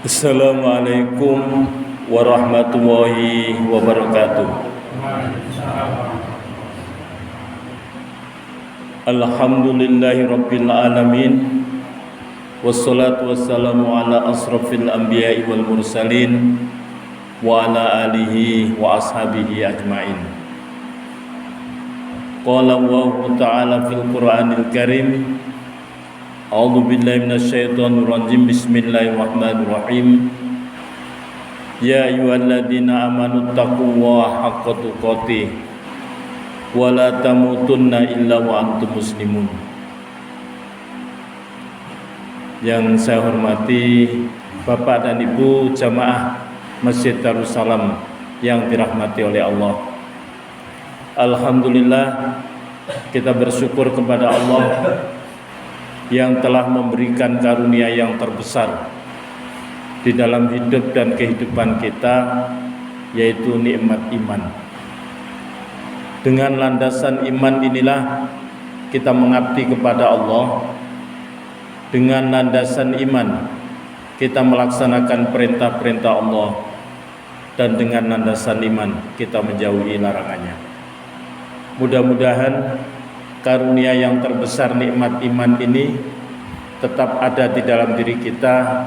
Assalamualaikum warahmatullahi wabarakatuh. Alhamdulillahi rabbil alamin. Wassalatu wassalamu ala asrafil anbiya'i wal mursalin wa ala alihi wa ashabihi ajmain. Qala Allahu ta'ala fil Qur'anil Karim, a'udzu billahi minasyaitonir rajim. Bismillahirrahmanirrahim. Ya ayyuhalladzina amanu taqullaha haqqa tuqatih wa la tamutunna illa wa antum muslimun. Yang saya hormati Bapak dan Ibu jamaah Masjid Darussalam yang dirahmati oleh Allah. Alhamdulillah, kita bersyukur kepada Allah yang telah memberikan karunia yang terbesar di dalam hidup dan kehidupan kita, yaitu nikmat iman. Dengan landasan iman inilah kita mengabdi kepada Allah. Dengan landasan iman kita melaksanakan perintah-perintah Allah, dan dengan landasan iman kita menjauhi larangannya. Mudah-mudahan karunia yang terbesar nikmat iman ini tetap ada di dalam diri kita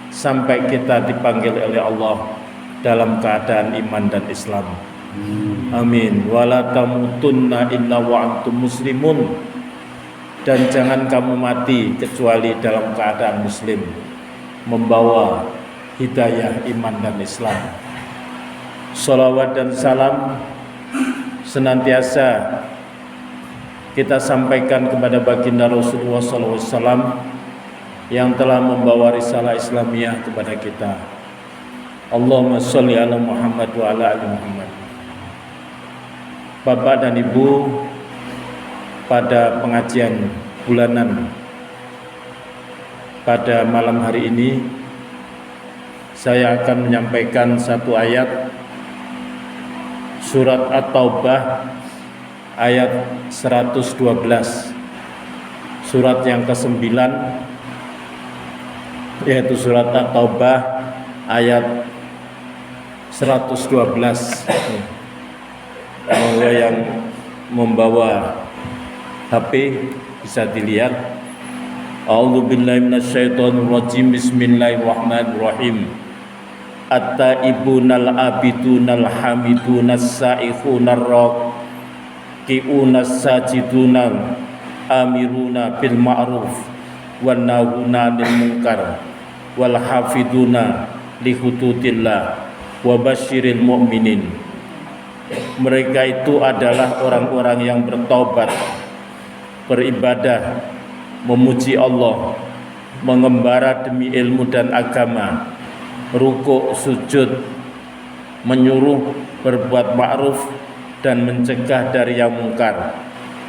sampai kita dipanggil oleh Allah dalam keadaan iman dan Islam. Amin. Wala tamutunna illa wa antum muslimun. Dan jangan kamu mati kecuali dalam keadaan muslim, membawa hidayah iman dan Islam. Shalawat dan salam senantiasa kita sampaikan kepada baginda Rasulullah SAW yang telah membawa risalah Islamiyah kepada kita. Allahumma sholli ala Muhammad wa ala ali Muhammad. Bapak dan Ibu, pada pengajian bulanan pada malam hari ini saya akan menyampaikan satu ayat surat At-Taubah ayat 112, surat yang ke-9, yaitu surat At-Taubah ayat 112. Monggo yang membawa HP bisa dilihat. A'udzu billahi minasyaitonir rajim. Bismillahirrahmanirrahim. At-taibunal abidunal hamidunas saihunar raqiunas sajidunal amiruna bil ma'ruf wan nahuna 'anil munkar wal hafiduna li hududillah wa basyiril mu'minin. Mereka itu adalah orang-orang yang bertaubat, beribadah, memuji Allah, mengembara demi ilmu dan agama, rukuk, sujud, menyuruh berbuat ma'ruf dan mencegah dari yang mungkar,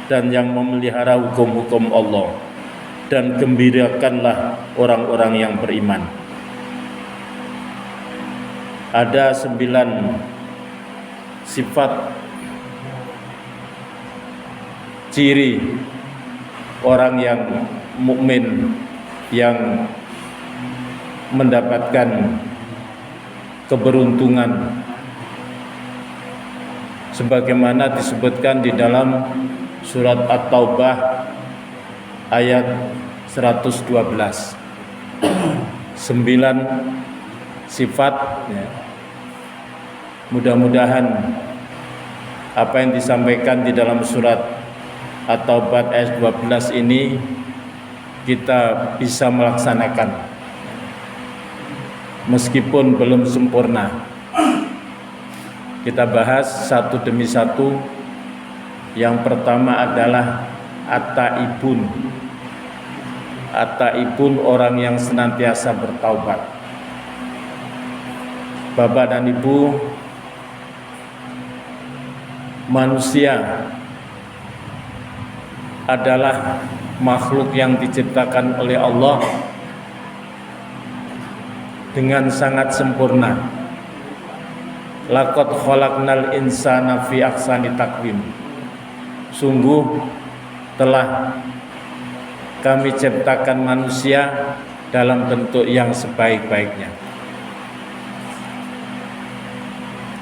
dan yang memelihara hukum-hukum Allah, dan gembirakanlah orang-orang yang beriman. Ada 9 sifat ciri orang yang mukmin yang mendapatkan keberuntungan sebagaimana disebutkan di dalam surat At-Taubah ayat 112. 9 sifat ya. Mudah-mudahan apa yang disampaikan di dalam surat At-Taubah ayat 12 ini kita bisa melaksanakan meskipun belum sempurna. Kita bahas satu demi satu. Yang pertama adalah at-taibun. At-taibun, orang yang senantiasa bertaubat. Bapak dan Ibu, manusia adalah makhluk yang diciptakan oleh Allah dengan sangat sempurna. Laqad khalaqnal insana fi ahsani taqwim. Sungguh telah kami ciptakan manusia dalam bentuk yang sebaik-baiknya.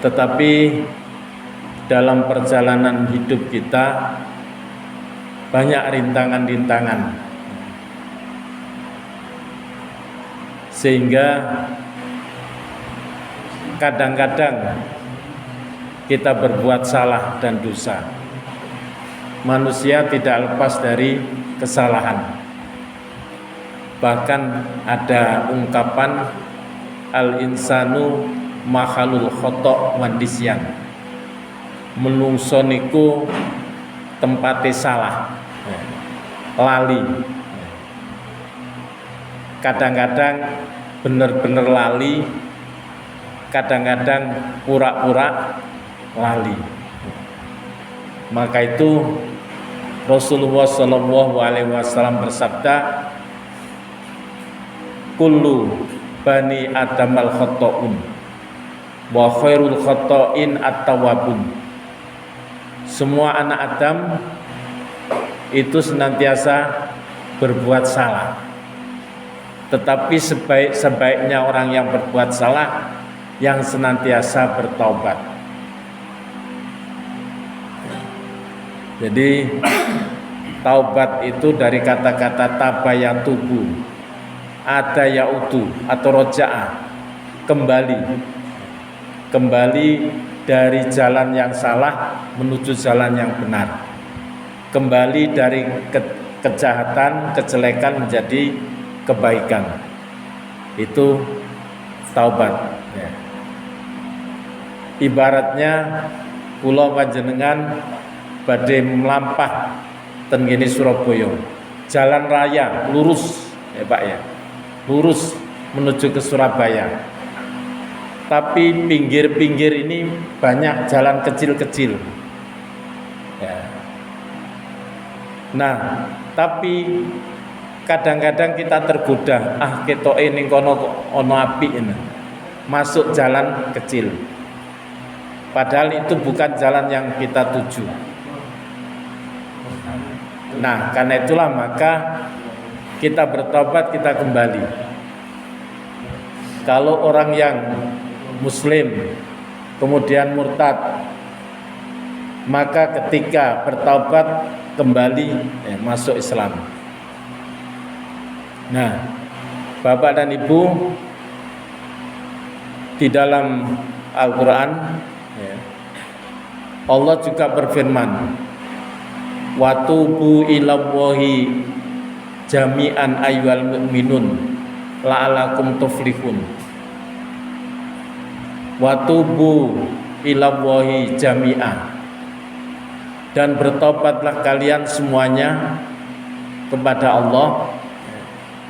Tetapi dalam perjalanan hidup kita banyak rintangan-rintangan, sehingga kadang-kadang kita berbuat salah dan dosa. Manusia tidak lepas dari kesalahan. Bahkan ada ungkapan al-insanu makhalul khoto' wan nisyan. Menungso niku tempate salah, lali. Kadang-kadang benar-benar lali, kadang-kadang pura-pura lali. Maka itu Rasulullah SAW bersabda, kullu bani adamal khoto'un wa khairul khoto'in at-tawwabun. Semua anak Adam itu senantiasa berbuat salah, tetapi sebaik-sebaiknya orang yang berbuat salah yang senantiasa bertaubat. Jadi taubat itu dari kata-kata tabayatubu, ada yaudu atau roja'a, kembali dari jalan yang salah menuju jalan yang benar, kembali dari kejahatan, kejelekan menjadi kebaikan. Itu taubat ya. Ibaratnya kula panjenengan badhe melampah ten kene Surabaya, jalan raya lurus ya Pak ya, lurus menuju ke Surabaya. Tapi pinggir-pinggir ini banyak jalan kecil-kecil ya. Nah, tapi kadang-kadang kita tergoda, ketoke ning kono ono apik ini, masuk jalan kecil, padahal itu bukan jalan yang kita tuju. Nah, karena itulah maka kita bertobat, kita kembali. Kalau orang yang Muslim kemudian murtad, maka ketika bertaubat kembali masuk Islam. Nah, Bapak dan Ibu, di dalam Al-Quran Allah juga berfirman, watubu ilallahi jami'an ayyuhal mu'minun la'alakum tuflihun. Watubu ilallahi jami'an, dan bertobatlah kalian semuanya kepada Allah,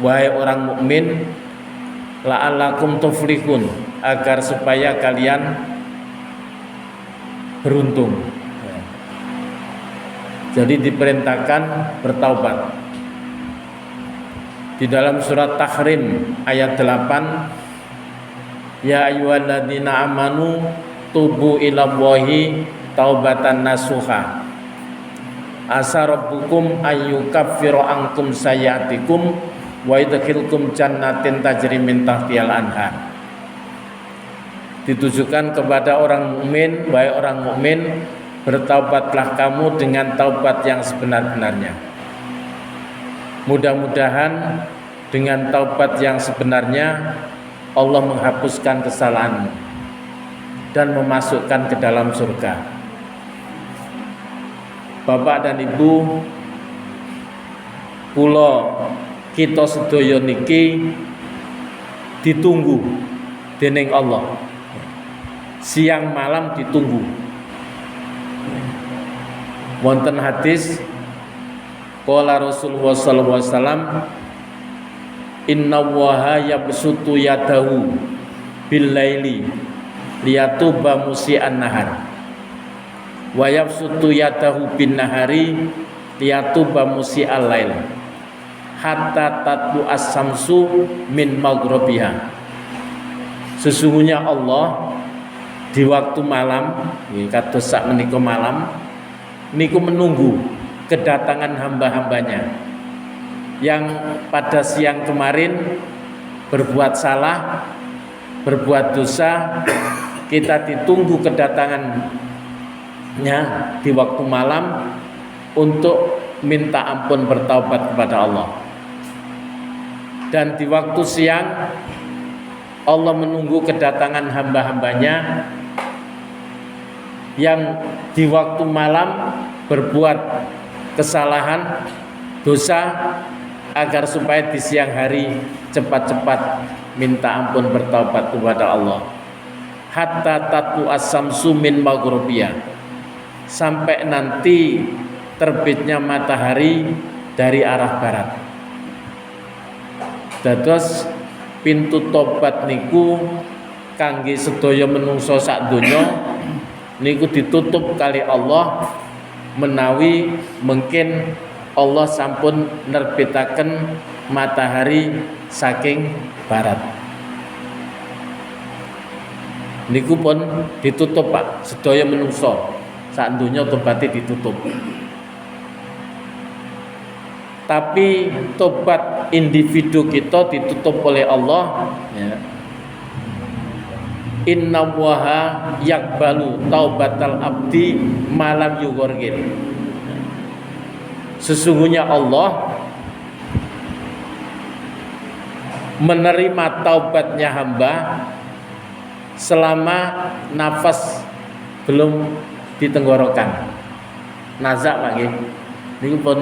wahai orang mukmin, la'alakum tuflihun, agar supaya kalian beruntung. Jadi diperintahkan bertaubat. Di dalam surat Tahrim ayat 8, ya ayyuhalladzina amanu tubu ilallahi taubatan nasuha asa rabbukum ayyukaffiru ankum sayyi'atikum wa yudkhilkum jannatin tajri min tahtihal anhar. Ditujukan kepada orang mukmin, wahai orang mukmin, bertaubatlah kamu dengan taubat yang sebenar-benarnya. Mudah-mudahan dengan taubat yang sebenarnya Allah menghapuskan kesalahanmu dan memasukkan ke dalam surga. Bapak dan Ibu, kula kita sedaya niki ditunggu dening Allah. Siang malam ditunggu. Wonten hadis qala Rasulullah sallallahu alaihi wasallam, inna waha yabsutu yadahu bil laili liyatuba musi'an nahar wa yabsutu yadahu bin nahari liyatuba musi'al lail hatta tatlu as-samsu min maghribiha. Sesungguhnya Allah di waktu malam, kados sak menika malam niku menunggu kedatangan hamba-hambanya yang pada siang kemarin berbuat salah, berbuat dosa, kita ditunggu kedatangannya di waktu malam untuk minta ampun bertaubat kepada Allah. Dan di waktu siang Allah menunggu kedatangan hamba-hambanya yang di waktu malam berbuat kesalahan, dosa, agar supaya di siang hari cepat-cepat minta ampun bertaubat kepada Allah. Hatta tatu as-samsu min maghribiha, sampai nanti terbitnya matahari dari arah barat. Dados pintu tobat niku kangge sedaya menungso sak donya niku ditutup kali Allah menawi mungkin Allah sampun nerbitaken matahari saking barat. Niku pun ditutup Pak, sedaya menungso sak donya tobaté ditutup. Tapi tobat individu kita ditutup oleh Allah, ya. Inna waha yakbalu taubatal abdi malam yugorgir. Sesungguhnya Allah menerima taubatnya hamba selama nafas belum ditenggorokan. Nazak Pak nggih. Niku pun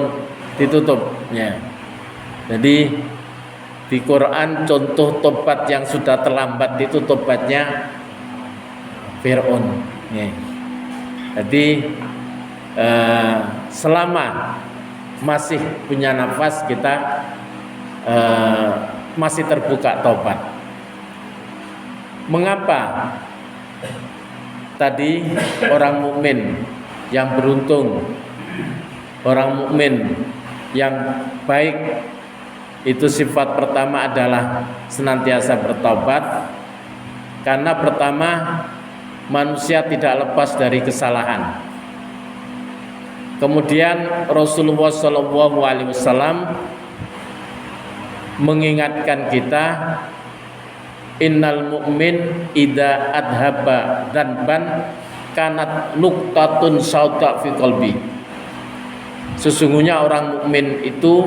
ditutup, ya. Jadi di Quran contoh tobat yang sudah terlambat itu tobatnya Fir'aun, ya. Jadi selama masih punya nafas kita masih terbuka taubat. Mengapa tadi orang mukmin yang beruntung, orang mukmin yang baik itu sifat pertama adalah senantiasa bertaubat? Karena pertama, manusia tidak lepas dari kesalahan. Kemudian Rasulullah SAW mengingatkan kita, innal mu'min idza adhaba dzanban kanat nuqtatun sauda fi qalbi. Sesungguhnya orang mukmin itu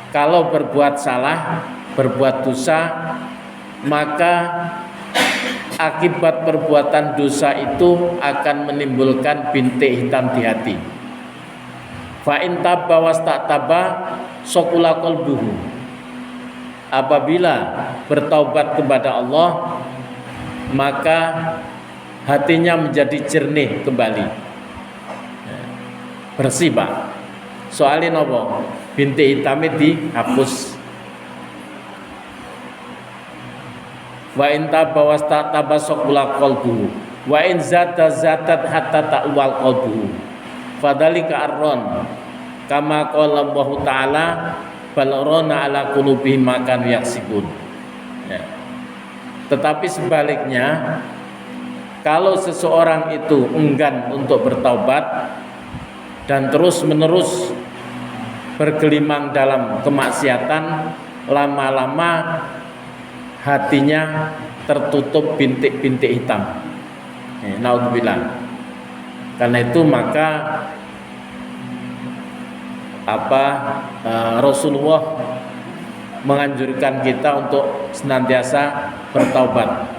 kalau berbuat salah, berbuat dosa, maka akibat perbuatan dosa itu akan menimbulkan bintik hitam di hati. Fa in taba wastataba saqula qalbuhu. Apabila bertaubat kepada Allah, maka hatinya menjadi jernih kembali. Bersih Pak. Soalnya nopo? Bintik hitamnya dihapus. Wa in taba wastataba saqula qalbuhu wa in zatat hatta ta'wal qalbuhu fadzalika arron kama qala Allah taala bal rana ala qulubihim ma kanu yaksibun. Ya. Tetapi sebaliknya, kalau seseorang itu enggan untuk bertaubat dan terus-menerus bergelimang dalam kemaksiatan, lama-lama hatinya tertutup bintik-bintik hitam. Naudzubillah. Karena itu maka Rasulullah menganjurkan kita untuk senantiasa bertaubat.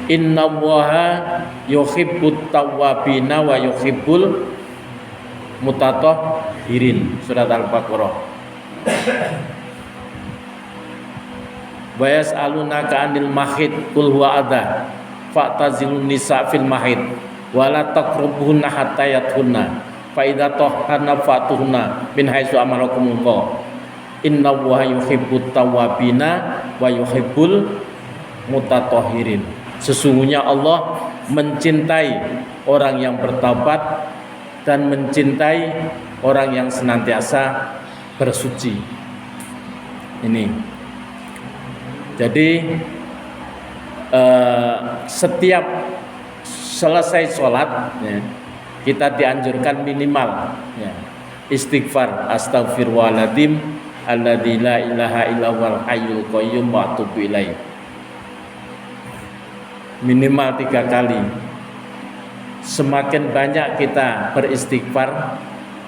Innallaha yuhibbut tawwabina wa yuhibbul mutatahhirin. Surat Al-Baqarah. Wa yas'alunaka 'anil mahid qul huwa adha fa'tazilun nisa fil mahid wa la taqrabuhunna hatta yathunna fa idza tahharna fatuhunna min haitsu amarakumullah innallaha yuhibbut tawwabina wa yuhibbul mutatahhirin. Sesungguhnya Allah mencintai orang yang bertaubat dan mencintai orang yang senantiasa bersuci. Ini. Jadi setiap selesai sholat, ya, kita dianjurkan minimal, ya, istighfar astaghfirullahaladzim alladzi la ilaha illallahul hayyul qayyum wa atubu ilaih. minimal 3 kali. Semakin banyak kita beristighfar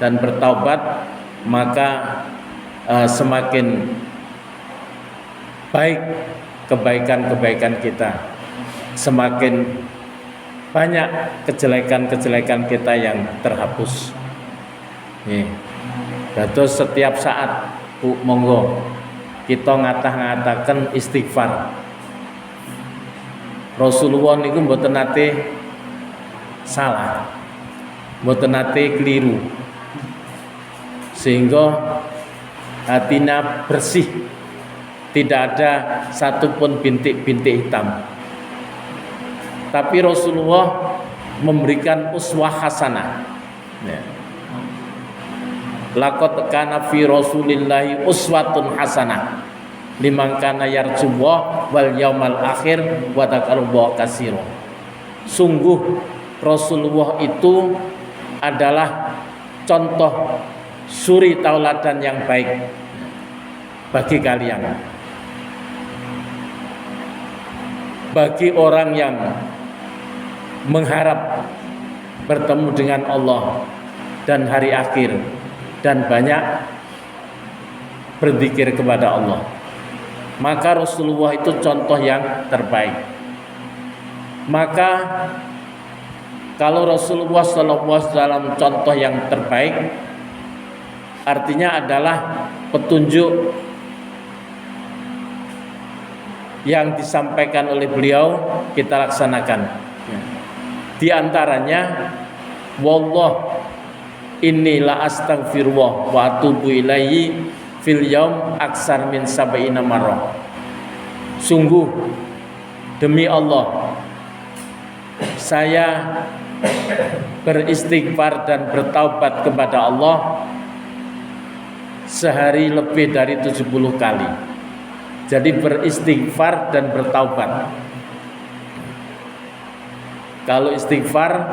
dan bertaubat, maka semakin baik kebaikan-kebaikan kita, semakin banyak kejelekan-kejelekan kita yang terhapus. Terus setiap saat monggo kita ngatah-ngatakan istighfar. Rasulullah niku mboten nate salah, mboten nate keliru, sehingga hatinya bersih, tidak ada satupun bintik-bintik hitam. Tapi Rasulullah memberikan uswah hasanah. Laqad kana fi Rasulillahi uswatun hasanah liman kana yarjullah wal yaumal akhir wa dzakarallaha katsiran. Sungguh Rasulullah itu adalah contoh suri tauladan yang baik bagi kalian, bagi orang yang mengharap bertemu dengan Allah dan hari akhir dan banyak berzikir kepada Allah. Maka Rasulullah itu contoh yang terbaik. Maka kalau Rasulullah SAW contoh yang terbaik, artinya adalah petunjuk yang disampaikan oleh beliau kita laksanakan. Di antaranya, wallah inni la astaghfirullah wa atubu ilaihi fil yaum aksar min sab'ina marrah. Sungguh demi Allah, saya beristighfar dan bertaubat kepada Allah sehari lebih dari 70 kali. Jadi beristighfar dan bertaubat. Kalau istighfar,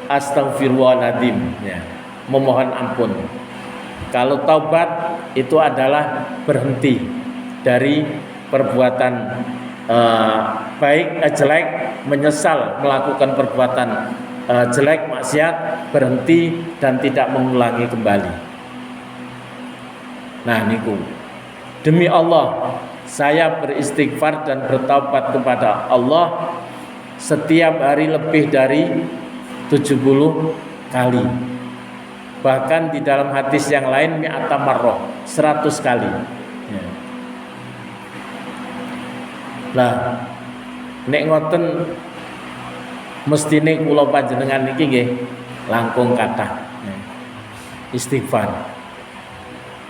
astaghfirullahaladzim, ya, memohon ampun. Kalau taubat itu adalah berhenti dari perbuatan baik jelek, menyesal melakukan perbuatan jelek, maksiat, berhenti dan tidak mengulangi kembali. Nah niku, demi Allah saya beristighfar dan bertaubat kepada Allah setiap hari lebih dari 70 kali. Bahkan di dalam hadis yang lain mi'ata marrah, 100 kali. Ya. Lah nek ngoten mestine kula panjenengan niki nggih langkung kathah istighfar.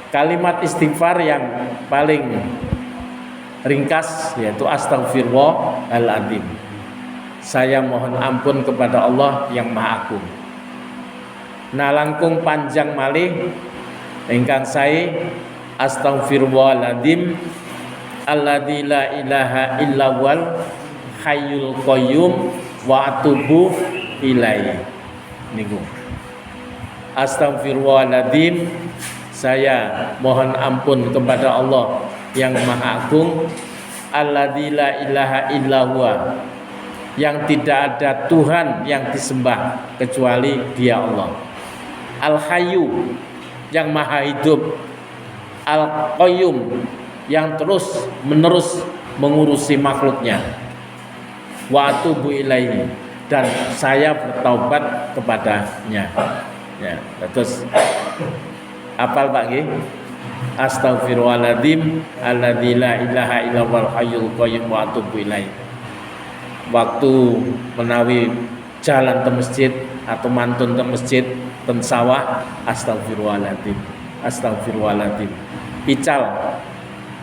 Kalimat istighfar yang paling ringkas yaitu astaghfirullahaladzim. Saya mohon ampun kepada Allah yang Maha Agung. Nah langkung panjang malih ingkang sae astaghfirullahaladzim alladzi la ilaha illa wal hayyul qayyum wa atubu ilaihi. Niku astaghfirullahaladzim, saya mohon ampun kepada Allah yang Maha Agung, alladzi la ilaha illa huwa, yang tidak ada Tuhan yang disembah kecuali Dia Allah. Al-Hayyu, yang Maha Hidup. Al-Qayyum, yang terus menerus mengurusi makhluknya. Wa atubu ilaihi, dan saya bertaubat kepadanya. Ya, terus apal Pak nggih? Astaghfirullahaladzim alladzi la ilaha illallahul hayyul qayyum wa atubu ilaihi. Waktu menawi jalan ke masjid atau mantun ke masjid ten sawah, astaghfirullahaladzim, astaghfirullahaladzim. Ical,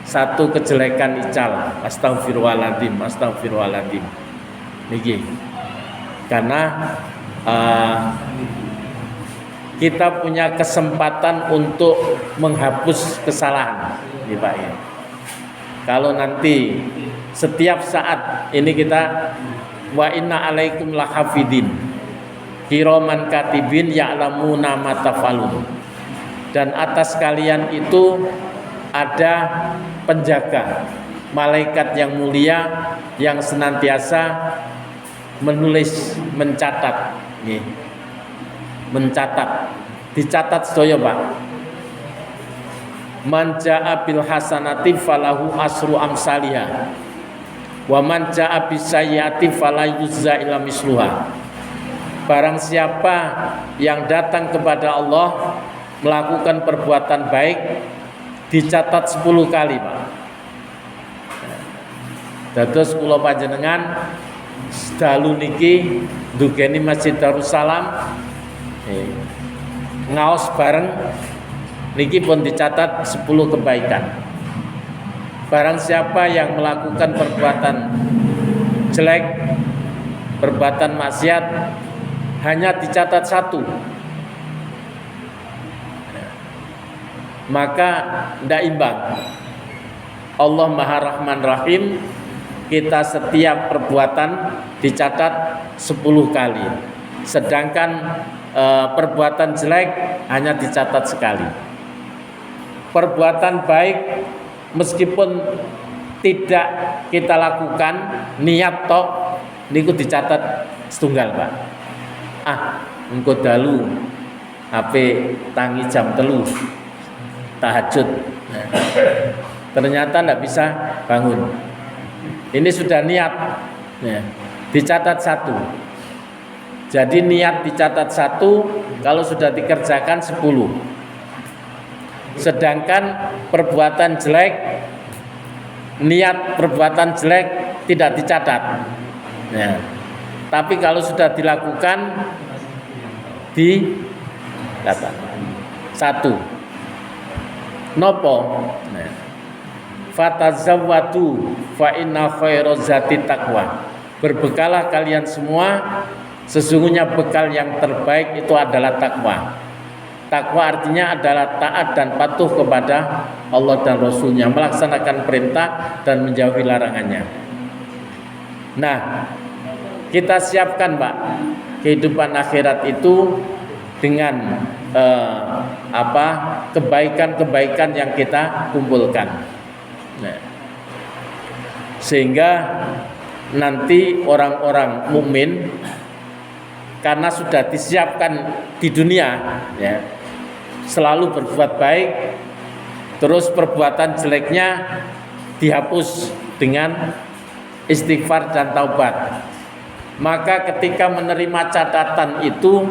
satu kejelekan ical, astaghfirullahaladzim, astaghfirullahaladzim. Niki karena kita punya kesempatan untuk menghapus kesalahan, nih Pak ya. Kalau nanti setiap saat ini kita wa inna alaikum lahafidin kiraman katibin ya'lamuna ma tafalun, dan atas kalian itu ada penjaga malaikat yang mulia yang senantiasa menulis, mencatat, nggih. Mencatat, dicatat sedaya, Pak. Man jaa bil hasanati falahu asru amsalihha wa man jaa bis sayyiati fala yujza illa misluha. Barang siapa yang datang kepada Allah melakukan perbuatan baik dicatat 10 kali, Pak. Dados kula panjenengan dalu niki ndugeni Masjid Darussalam ngaos bareng niki pun dicatat 10 kebaikan. Barang siapa yang melakukan perbuatan jelek, perbuatan maksiat, hanya dicatat 1, maka tidak imbang. Allah Maha Rahman Rahim, kita setiap perbuatan dicatat 10 kali. Sedangkan perbuatan jelek hanya dicatat sekali. Perbuatan baik meskipun tidak kita lakukan, niat tok niku dicatat setunggal, Pak. Engko dalu HP tangi jam 3 tahajud. Ternyata tidak bisa bangun. Ini sudah niat, dicatat 1. Jadi niat dicatat 1, kalau sudah dikerjakan 10. Sedangkan perbuatan jelek, niat perbuatan jelek tidak dicatat. Tapi kalau sudah dilakukan, dicatat 1. Nopo? Fatazawwadu fa inna khairaz zati taqwa. Berbekalah kalian semua, sesungguhnya bekal yang terbaik itu adalah takwa. Takwa artinya adalah taat dan patuh kepada Allah dan Rasul-Nya, melaksanakan perintah dan menjauhi larangannya. Nah, kita siapkan, Pak, kehidupan akhirat itu dengan kebaikan-kebaikan yang kita kumpulkan. Sehingga nanti orang-orang mukmin karena sudah disiapkan di dunia, selalu berbuat baik, terus perbuatan jeleknya dihapus dengan istighfar dan taubat. Maka ketika menerima catatan itu,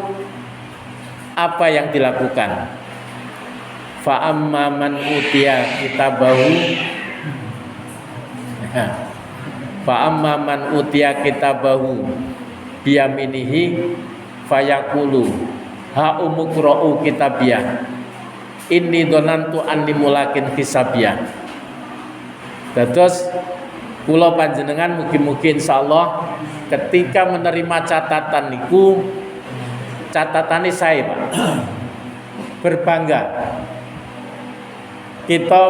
apa yang dilakukan? Fa amma man utiya kitabahu fa amma man utiya kitabahu biyaminihi fayaqulu ha umqra'u kitabiyah inni dhanantu anni mulakin hisabiyah. Dados kula panjenengan mugi-mugi insyaallah ketika menerima catatan niku, catatane saya, Pak, berbangga. Kita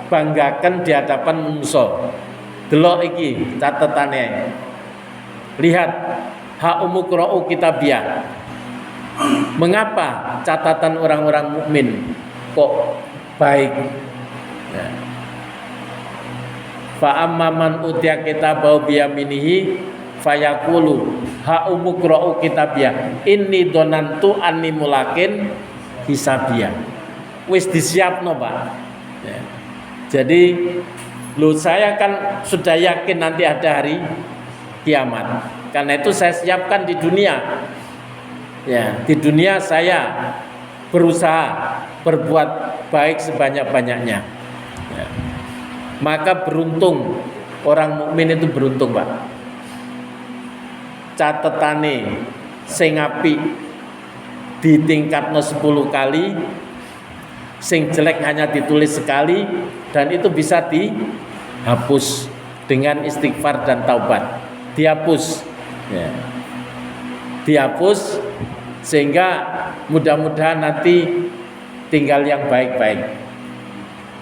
banggakan di hadapan manusia. Delok iki catatane. Lihat ha umqra'u kitabiyah. Mengapa catatan orang-orang mukmin kok baik? Fa amman utiya kitabahu biyaminihi fayaqulu ha umqra'u kitabiyah inni dhanantu anni mulakin hisabiyah. Wis disiapno, Pak. Jadi saya kan sudah yakin nanti ada hari kiamat. Karena itu saya siapkan di dunia. Di dunia saya berusaha berbuat baik sebanyak-banyaknya. Maka beruntung, orang mukmin itu beruntung, Pak. Catetane sing apik ditingkatno 10 kali, sing jelek hanya ditulis sekali, dan itu bisa dihapus dengan istighfar dan taubat. Dihapus, dihapus sehingga mudah-mudahan nanti tinggal yang baik-baik.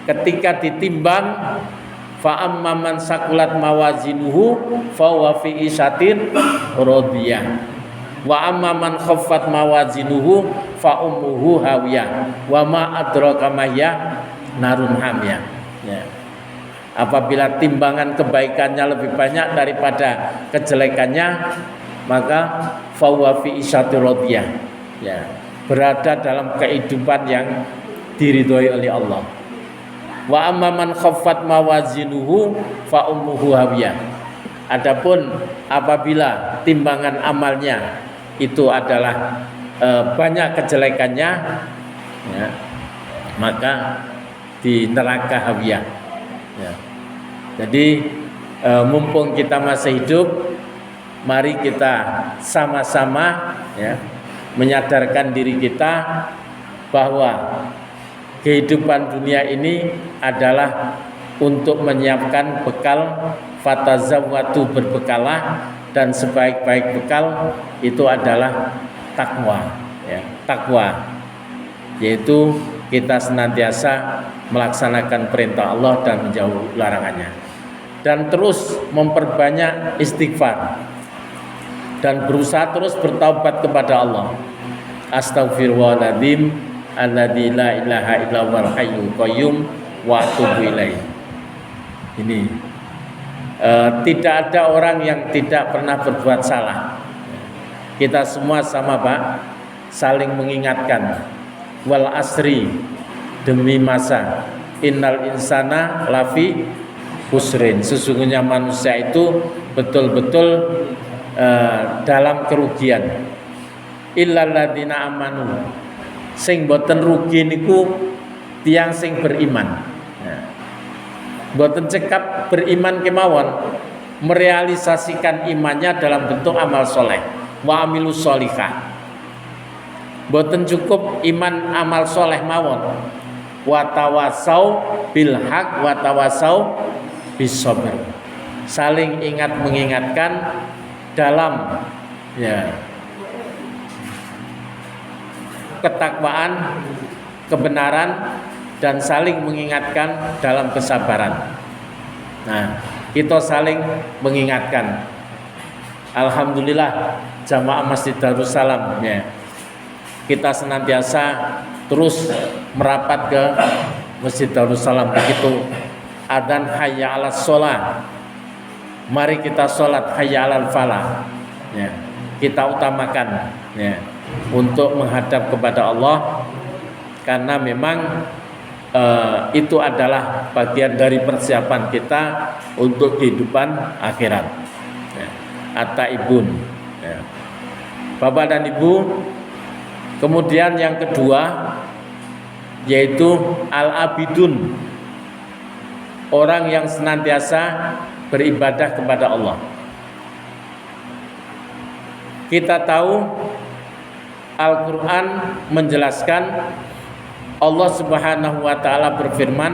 Ketika ditimbang, fa amman sakulat mawazinuhu fa huwa fi isyatin radiyah wa amman khaffat mawazinuhu fa ummuhu hawiyah wa ma adraka ma hiya narun hamiyah. Apabila timbangan kebaikannya lebih banyak daripada kejelekannya, maka fahuwa fi isyatir radiyah, ya, berada dalam kehidupan yang diridhoi oleh Allah. Wa amma man khaffat mawazinuhu fa ummuhu hawiyah. Adapun apabila timbangan amalnya itu adalah banyak kejelekannya, ya, maka di neraka hawiyah, ya. Jadi mumpung kita masih hidup, mari kita sama-sama, ya, menyadarkan diri kita bahwa kehidupan dunia ini adalah untuk menyiapkan bekal, fatazawwatu, berbekalah, dan sebaik-baik bekal itu adalah takwa, ya, takwa, yaitu kita senantiasa melaksanakan perintah Allah dan menjauhi larangannya, dan terus memperbanyak istighfar dan berusaha terus bertaubat kepada Allah. Astaghfirullahaladzim alladzi la ilaha illa huwal hayyul qayyum wa atubu ilaih. Ini tidak ada orang yang tidak pernah berbuat salah. Kita semua sama, Pak, saling mengingatkan. Wal asri, demi masa, innal insana lafi husrin, sesungguhnya manusia itu betul-betul dalam kerugian. Illal ladzina amanu, sing boten rugi niku tiyang sing beriman. Boten cekap beriman kemawon, merealisasikan imannya dalam bentuk amal soleh, wa amilus sholihah. Boten cukup iman amal soleh mawon, wa tawasau bil haq wa tawasau bis sabr, saling ingat mengingatkan dalam, ya, ketakwaan, kebenaran, dan saling mengingatkan dalam kesabaran. Nah, kita saling mengingatkan. Alhamdulillah jamaah Masjid Darussalam, ya, kita senantiasa terus merapat ke Masjid Darussalam. Begitu adzan hayya 'alas shalah, mari kita sholat hayya 'alal falah, ya, kita utamakan, ya, untuk menghadap kepada Allah, karena memang itu adalah bagian dari persiapan kita untuk kehidupan akhirat, ya. At-taibun, ya. Bapak dan Ibu, kemudian yang kedua yaitu al-abidun, orang yang senantiasa beribadah kepada Allah. Kita tahu Al-Quran menjelaskan, Allah Subhanahu wa ta'ala berfirman,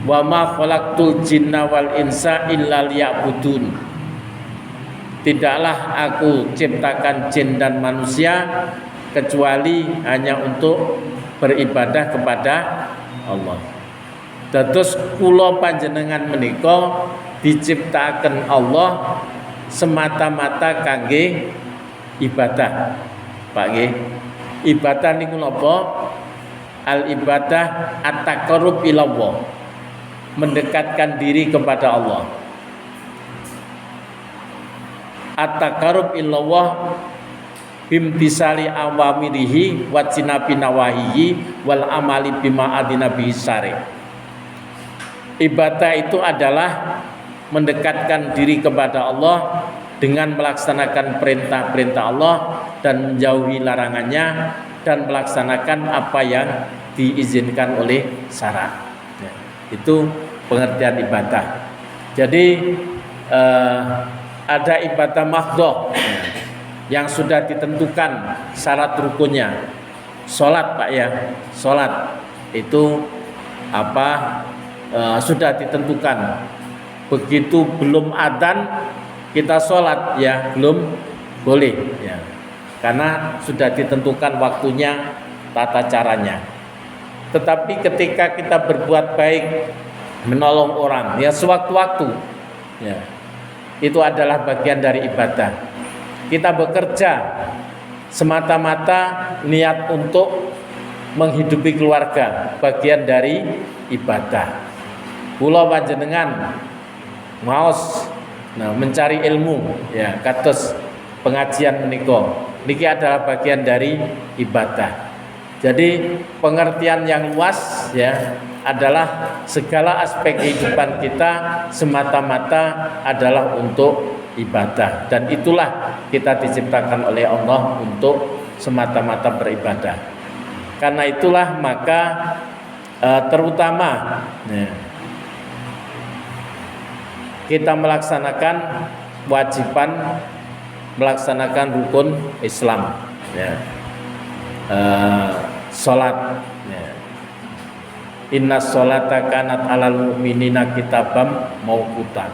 wa ma khalaqtul jinna wal insa illa liya'budun, tidaklah aku ciptakan jin dan manusia kecuali hanya untuk beribadah kepada Allah. Dados kula panjenengan menika diciptakan Allah semata-mata kangge ibadah, Pak nggih. Ibadah niku napa? Al ibadah at-taqarrub ila Allah, mendekatkan diri kepada Allah. At-taqarrub ila Allah bimtisali awamirihi wa jinabi nawahihi wal amali bima adina bihi syari'. Ibadah itu adalah mendekatkan diri kepada Allah dengan melaksanakan perintah-perintah Allah dan menjauhi larangannya, dan melaksanakan apa yang diizinkan oleh syara'. Ya, itu pengertian ibadah. Jadi ada ibadah mahdhah, yang sudah ditentukan syarat rukunnya. Sholat, Pak, ya, sholat itu apa? Sudah ditentukan. Begitu belum adzan kita sholat, ya belum boleh, ya, karena sudah ditentukan waktunya, tata caranya. Tetapi ketika kita berbuat baik, menolong orang, ya sewaktu-waktu, ya, itu adalah bagian dari ibadah. Kita bekerja semata-mata niat untuk menghidupi keluarga, bagian dari ibadah. Kula panjenengan maos mencari ilmu, ya, kados pengajian menika niki adalah bagian dari ibadah. Jadi pengertian yang luas ya adalah segala aspek kehidupan kita semata-mata adalah untuk ibadah, dan itulah kita diciptakan oleh Allah untuk semata-mata beribadah. Karena itulah maka terutama ya, kita melaksanakan kewajiban melaksanakan rukun Islam ya. Salat ya. Inna sholata kanat alal mu'minina kitabam mauquta.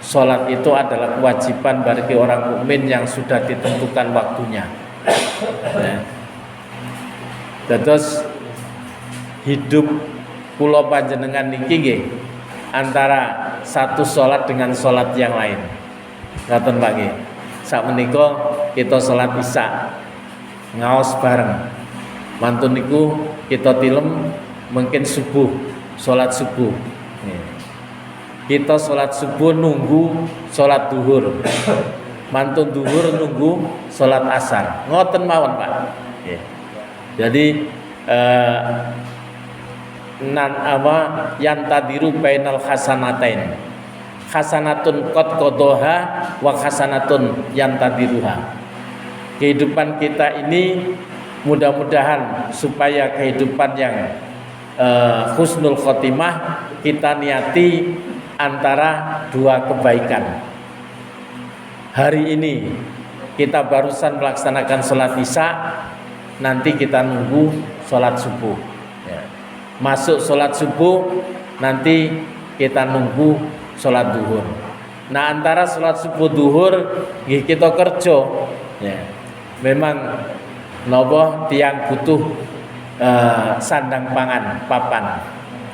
Salat itu adalah kewajiban bagi orang mukmin yang sudah ditentukan waktunya ya. Terus hidup kula panjenengan niki nggih antara satu salat dengan salat yang lain. Ngaten Pak nggih. Sakmenika kita salat Isya ngaos bareng. Mantun niku kita tilem mungkin subuh, salat subuh. Kita salat subuh nunggu salat duhur. Mantun duhur nunggu salat asar. Ngoten mawon, Pak. Jadi yantadiru bainal hasanatain. Hasanatun qad qadaha wa hasanatun yantadiruha. Kehidupan kita ini mudah-mudahan supaya kehidupan yang husnul khotimah kita niati antara dua kebaikan. Hari ini kita barusan melaksanakan sholat Isya, nanti kita nunggu sholat subuh ya. Masuk sholat subuh, nanti kita nunggu sholat duhur. Nah antara sholat subuh duhur kita kerja ya. Memang nopo tiang butuh sandang pangan papan.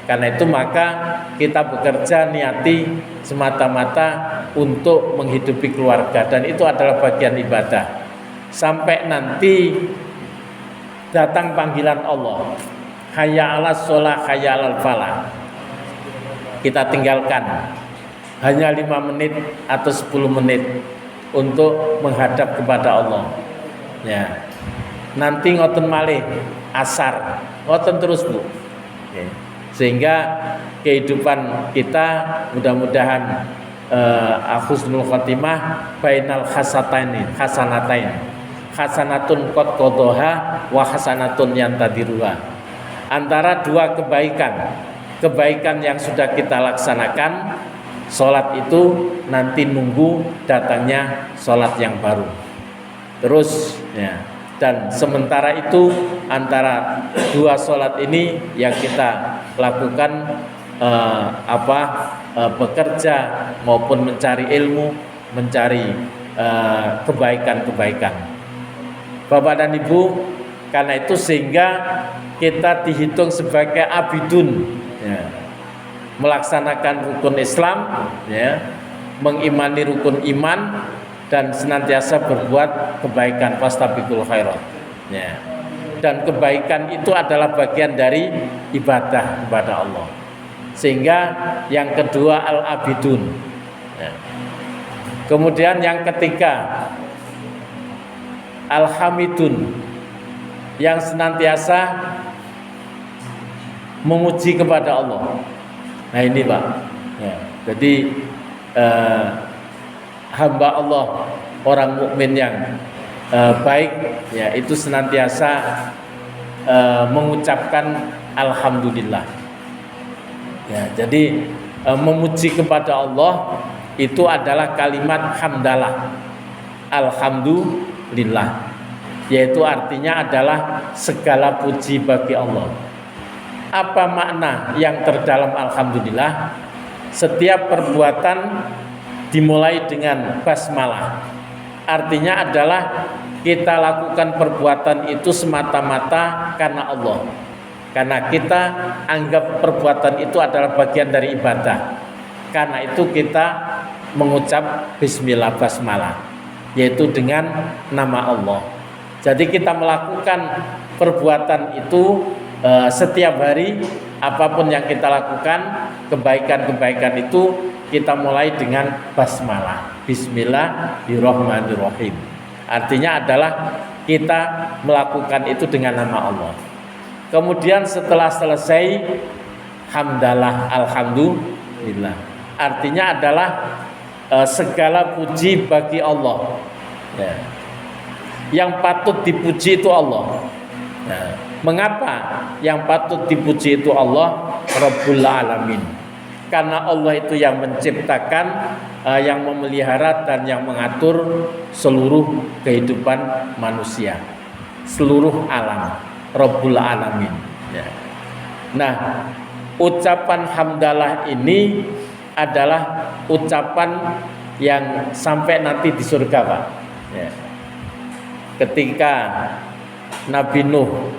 Karena itu maka kita bekerja niati semata-mata untuk menghidupi keluarga, dan itu adalah bagian ibadah. Sampai nanti datang panggilan Allah, hayya 'alas shalah, hayya 'alal falah. Kita tinggalkan hanya 5 menit atau 10 menit untuk menghadap kepada Allah. Ya. Nanti ngoten malih asar, ngoten terus Bu. Ya. Sehingga kehidupan kita mudah-mudahan husnul khotimah bainal hasanatain. Hasanatun qad qadaha wa hasanatun yantadiruha. Antara dua kebaikan yang sudah kita laksanakan, sholat itu nanti nunggu datangnya sholat yang baru. Terus ya, dan sementara itu antara dua sholat ini yang kita lakukan bekerja maupun mencari ilmu, mencari kebaikan-kebaikan. Bapak dan Ibu, karena itu sehingga kita dihitung sebagai abidun ya, melaksanakan rukun Islam ya, mengimani rukun iman, dan senantiasa berbuat kebaikan, fastabiqul khairat ya. Dan kebaikan itu adalah bagian dari ibadah kepada Allah. Sehingga yang kedua al-abidun ya. Kemudian yang ketiga al-hamidun, yang senantiasa memuji kepada Allah. Nah ini Pak ya. Jadi hamba Allah, orang mukmin yang baik ya, itu senantiasa mengucapkan alhamdulillah ya. Jadi memuji kepada Allah itu adalah kalimat hamdalah, alhamdulillah, yaitu artinya adalah segala puji bagi Allah. Apa makna yang terdalam alhamdulillah? Setiap perbuatan dimulai dengan basmalah. Artinya adalah kita lakukan perbuatan itu semata-mata karena Allah. Karena kita anggap perbuatan itu adalah bagian dari ibadah. Karena itu kita mengucap bismillah basmalah, yaitu dengan nama Allah. Jadi kita melakukan perbuatan itu setiap hari, apapun yang kita lakukan, kebaikan-kebaikan itu kita mulai dengan basmalah. Bismillahirrahmanirrahim. Artinya adalah kita melakukan itu dengan nama Allah. Kemudian setelah selesai hamdalah, alhamdulillah. Artinya adalah segala puji bagi Allah. Ya. Yang patut dipuji itu Allah. Nah, mengapa yang patut dipuji itu Allah? Rabbul Alamin. Karena Allah itu yang menciptakan, yang memelihara dan yang mengatur seluruh kehidupan manusia, seluruh alam. Rabbul Alamin. Ya. Nah, ucapan hamdalah ini adalah ucapan yang sampai nanti di surga, Pak. Ya. Ketika Nabi Nuh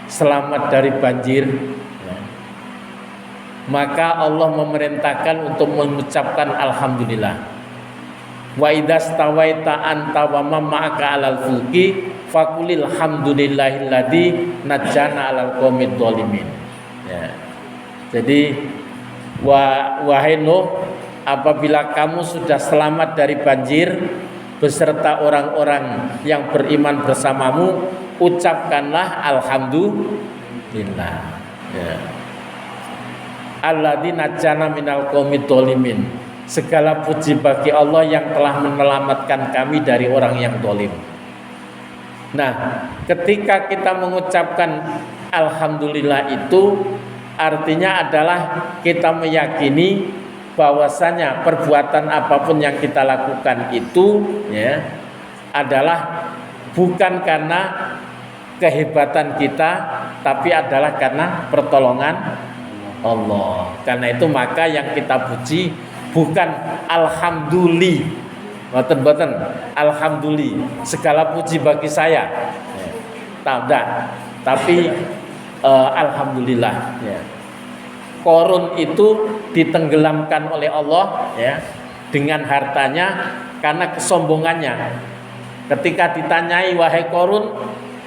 selamat dari banjir, ya, maka Allah memerintahkan untuk mengucapkan alhamdulillah. Wa idza stawaita anta wa man ma'aka 'alal fulki faqulil hamdulillahilladzi najjana 'alal qaumid dhalimin. Ya. Jadi wahai Nuh, apabila kamu sudah selamat dari banjir beserta orang-orang yang beriman bersamamu, ucapkanlah alhamdulillah. Ya. Alladzi najjana minal qaumid dhalimin. Segala puji bagi Allah yang telah menyelamatkan kami dari orang yang zalim. Nah, ketika kita mengucapkan alhamdulillah itu artinya adalah kita meyakini bahwasanya perbuatan apapun yang kita lakukan itu, ya, adalah bukan karena kehebatan kita, tapi adalah karena pertolongan Allah. Karena itu maka yang kita puji bukan alhamdulillah, boten alhamdulillah segala puji bagi saya, tidak, tapi alhamdulillah. Ya. Korun itu ditenggelamkan oleh Allah, ya, dengan hartanya karena kesombongannya. Ketika ditanyai, wahai Korun,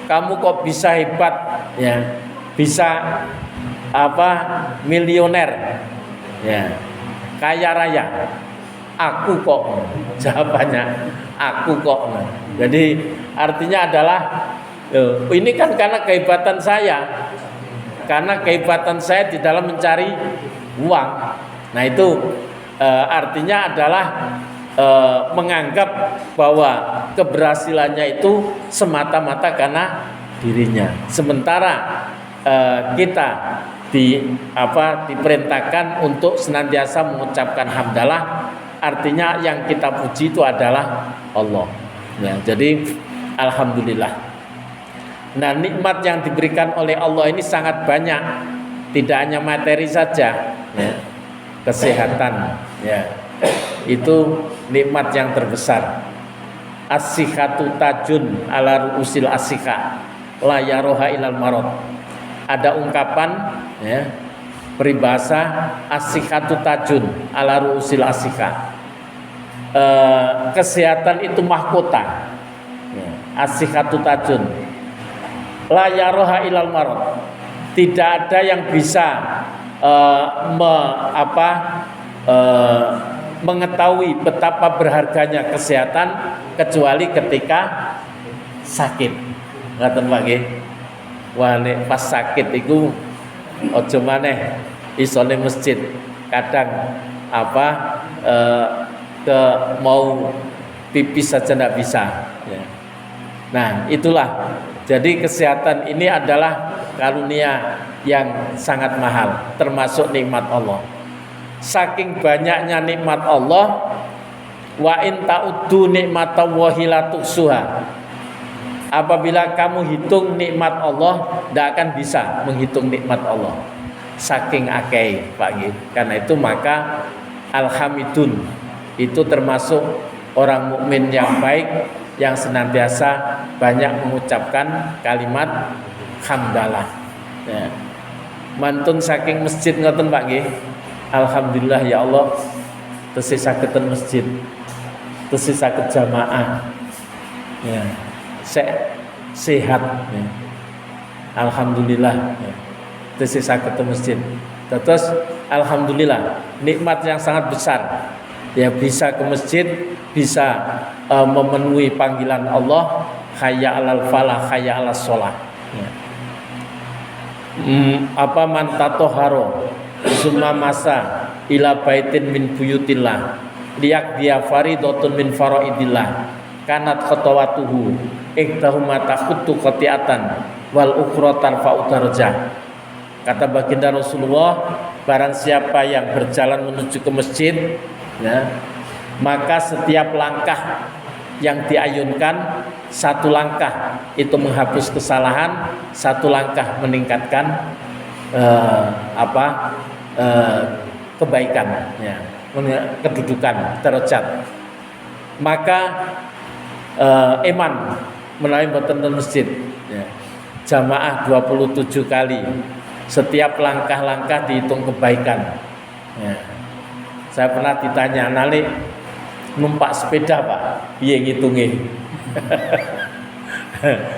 kamu kok bisa hebat, ya, bisa milioner, ya, kaya raya? Aku kok, jawabannya aku kok. Jadi artinya adalah ini kan karena kehebatan saya. Karena kehebatan saya di dalam mencari uang. Nah itu artinya adalah menganggap bahwa keberhasilannya itu semata-mata karena dirinya. Sementara kita diperintahkan untuk senantiasa mengucapkan hamdalah, artinya yang kita puji itu adalah Allah. Ya, jadi alhamdulillah. Nah, nikmat yang diberikan oleh Allah ini sangat banyak, tidak hanya materi saja, ya. Kesehatan, ya, itu nikmat yang terbesar. As-sihhatu tajun ala ru'usil as-sihha la yaroha ilal marad. Ada ungkapan, ya, peribahasa as-sihhatu tajun ala ru'usil as-sihha. Kesehatan itu mahkota, ya. As-sihhatu tajun la yaroha ilal marad. Tidak ada yang bisa mengetahui betapa berharganya kesehatan kecuali ketika sakit. Ngaten nggih. Wah, nek pas sakit iku aja maneh isone masjid. Kadang mau pipis saja tidak bisa, ya. Nah, itulah. Jadi kesehatan ini adalah karunia yang sangat mahal, termasuk nikmat Allah. Saking banyaknya nikmat Allah, wa in ta'uddu nikmatallahi la tuhsuha. Apabila kamu hitung nikmat Allah, tidak akan bisa menghitung nikmat Allah. Saking akeh, Pak nggih. Karena itu maka alhamidun itu termasuk orang mukmin yang baik, yang senantiasa banyak mengucapkan kalimat hamdalah. Ya. Mantun saking masjid ngoten Pak nggih. Alhamdulillah ya Allah, tesih sageden masjid, tesih saged jamaah. Ya. Sehat. Ya. Alhamdulillah. Ya. Tesih saged masjid. Terus alhamdulillah nikmat yang sangat besar. ya bisa ke masjid, bisa memenuhi panggilan Allah, hayya 'alal falah, hayya 'alas shalah. Ya. Man tatoharo summa masa ila baitin min buyutillah liyak dia faridotun min faraidillah kanat khotawatuhu iktahuma takhuttu qati'atan wal ukhra tarfa'u darajah. Kata baginda Rasulullah, barang siapa yang berjalan menuju ke masjid, ya, maka setiap langkah yang diayunkan, satu langkah itu menghapus kesalahan, satu langkah meningkatkan kebaikan, ya, kedudukan, derajat. Maka iman melalui boten masjid, ya, jamaah 27 kali, setiap langkah-langkah dihitung kebaikan. Ya. Saya pernah ditanya, nalik numpak sepeda Pak, piye ngitunge?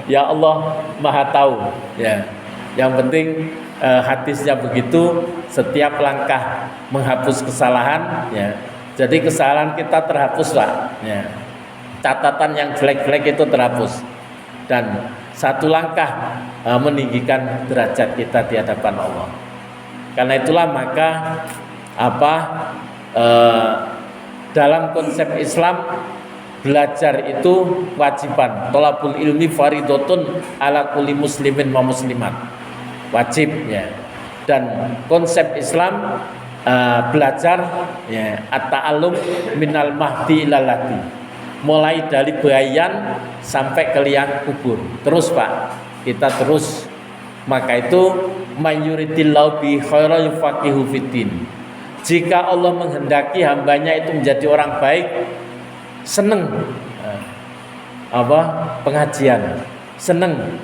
Ya Allah Maha tahu, ya. Yang penting hadisnya begitu, setiap langkah menghapus kesalahan, ya. Jadi kesalahan kita terhapus Pak, ya. Catatan yang jelek-jelek itu terhapus, dan satu langkah meninggikan derajat kita di hadapan Allah. Karena itulah maka dalam konsep Islam, belajar itu wajiban. Thalabul ilmi faridotun ala kulli muslimin wa muslimat. Wajib, ya. Dan konsep Islam belajar, ya, at-ta'allum minal mahdi ilal lahdi. Mulai dari bayan sampai ke liang kubur. Terus Pak, kita terus. Maka itu mayuridillahu bi khairan yufaqihu fiddin. Jika Allah menghendaki hambanya itu menjadi orang baik, seneng pengajian, seneng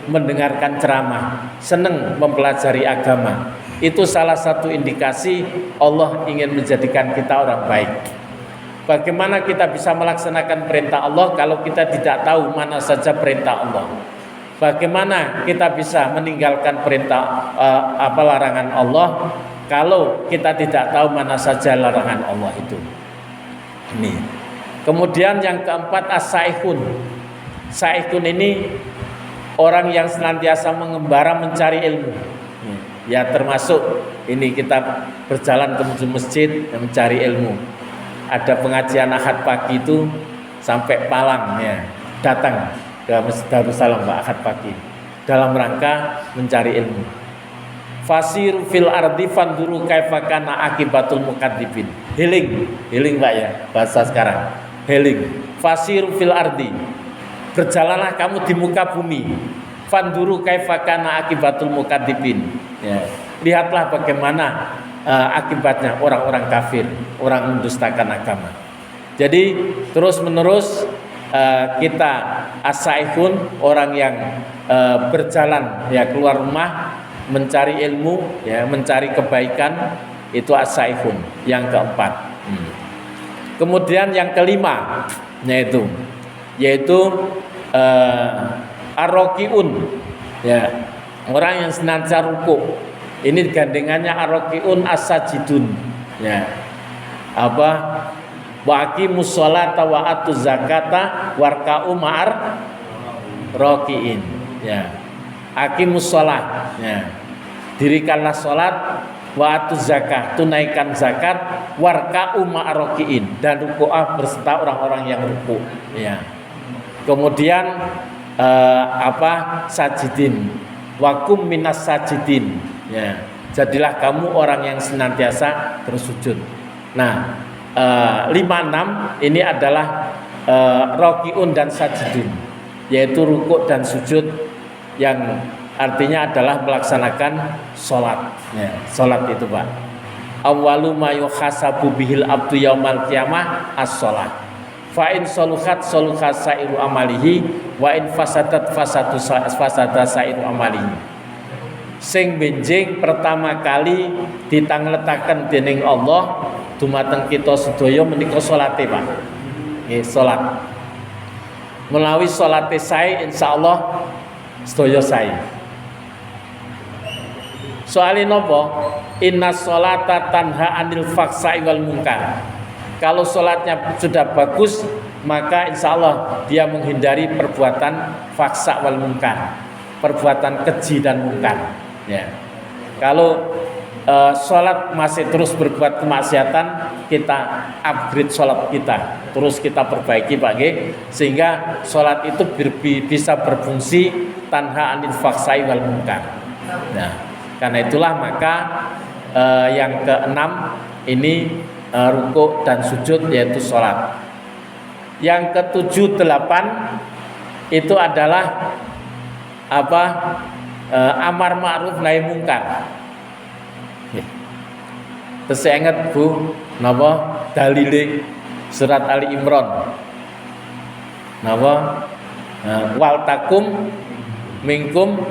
mendengarkan ceramah, seneng mempelajari agama. Itu salah satu indikasi Allah ingin menjadikan kita orang baik. Bagaimana kita bisa melaksanakan perintah Allah kalau kita tidak tahu mana saja perintah Allah? Bagaimana kita bisa meninggalkan perintah larangan Allah kalau kita tidak tahu mana saja larangan Allah itu? Ini. Kemudian yang keempat, as-saihun. Saihun ini orang yang senantiasa mengembara mencari ilmu. Ya, termasuk ini kita berjalan menuju masjid mencari ilmu. Ada pengajian Ahad pagi itu sampai Palang, ya, datang ke Masjid Darussalam Pak, Ahad pagi dalam rangka mencari ilmu. Fasiru fil ardi fanduru kaifa kana akibatul mukadzibin. Healing Pak, ya, bahasa sekarang. Healing. Fasiru fil ardi. Berjalanlah kamu di muka bumi. Fanduru kaifa kana akibatul mukadzibin. Ya, lihatlah bagaimana akibatnya orang-orang kafir, orang mendustakan agama. Jadi terus menerus kita as-saihun, orang yang berjalan, ya, keluar rumah mencari ilmu, ya, mencari kebaikan, itu as-saihun yang keempat. Kemudian yang kelima yaitu ar-raqiun, ya, orang yang senantiasa ruku. Ini gandengannya ar-raqiun as-sajidun, ya. Wa aqimus sholata wa atuz zakata warka'u ma'ar raqiin, ya. Aqimus sholat, ya. Dirikanlah sholat, wa atuz zakat, tunaikan zakat, warka'u ma'ar raqiin, dan ruku'ah berserta orang-orang yang ruku', ya. Kemudian sajidin, wakum minas sajidin, ya, jadilah kamu orang yang senantiasa bersujud. Nah, 5-6 ini adalah raqiun dan sajidun, yaitu rukuk dan sujud, yang artinya adalah melaksanakan sholat, ya, sholat itu Pak. Awwalu ma yuhasabu bihil abdu yaumal qiyamah as-sholat. Fa in saluhat saluhat sairu amalihi wa in fasadat fasada sairu amalihi. Sing benjing pertama kali ditangletaken dening Allah dumateng kita sedaya menika salate Pak. Nggih, salat. Menawi salate sae insyaallah sedaya sae. Soalnya nopo? Inna sholata tanha anil faksai wal munkar. Kalau sholatnya sudah bagus, maka insya Allah dia menghindari perbuatan faksa wal munkar, perbuatan keji dan munkar. Ya. Kalau sholat masih terus berbuat kemaksiatan, kita upgrade sholat kita, terus kita perbaiki Pak G, sehingga sholat itu bisa berfungsi tanha anil faksai wal munkar. Nah, karena itulah maka yang keenam ini rukuk dan sujud, yaitu sholat. Yang ketujuh, delapan itu adalah apa? Amar ma'ruf nahi mungkar. Terus saya ingat Bu, napa dalile surat Ali Imran. Napa? Wal takum minkum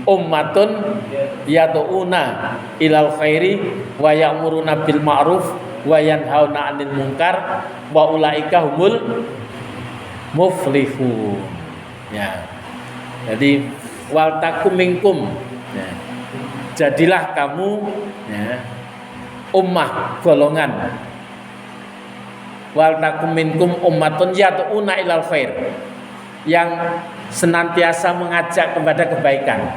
ummatun yad'una ilal khairi wa ya'muruna bil ma'ruf wa yanhauna 'anil munkar wa ulaika humul muflihun. Ya. Jadi wal takum minkum, ya. Jadilah kamu, ya, ummah golongan. Wal takum minkum ummatun yad'una ilal khair, yang senantiasa mengajak kepada kebaikan.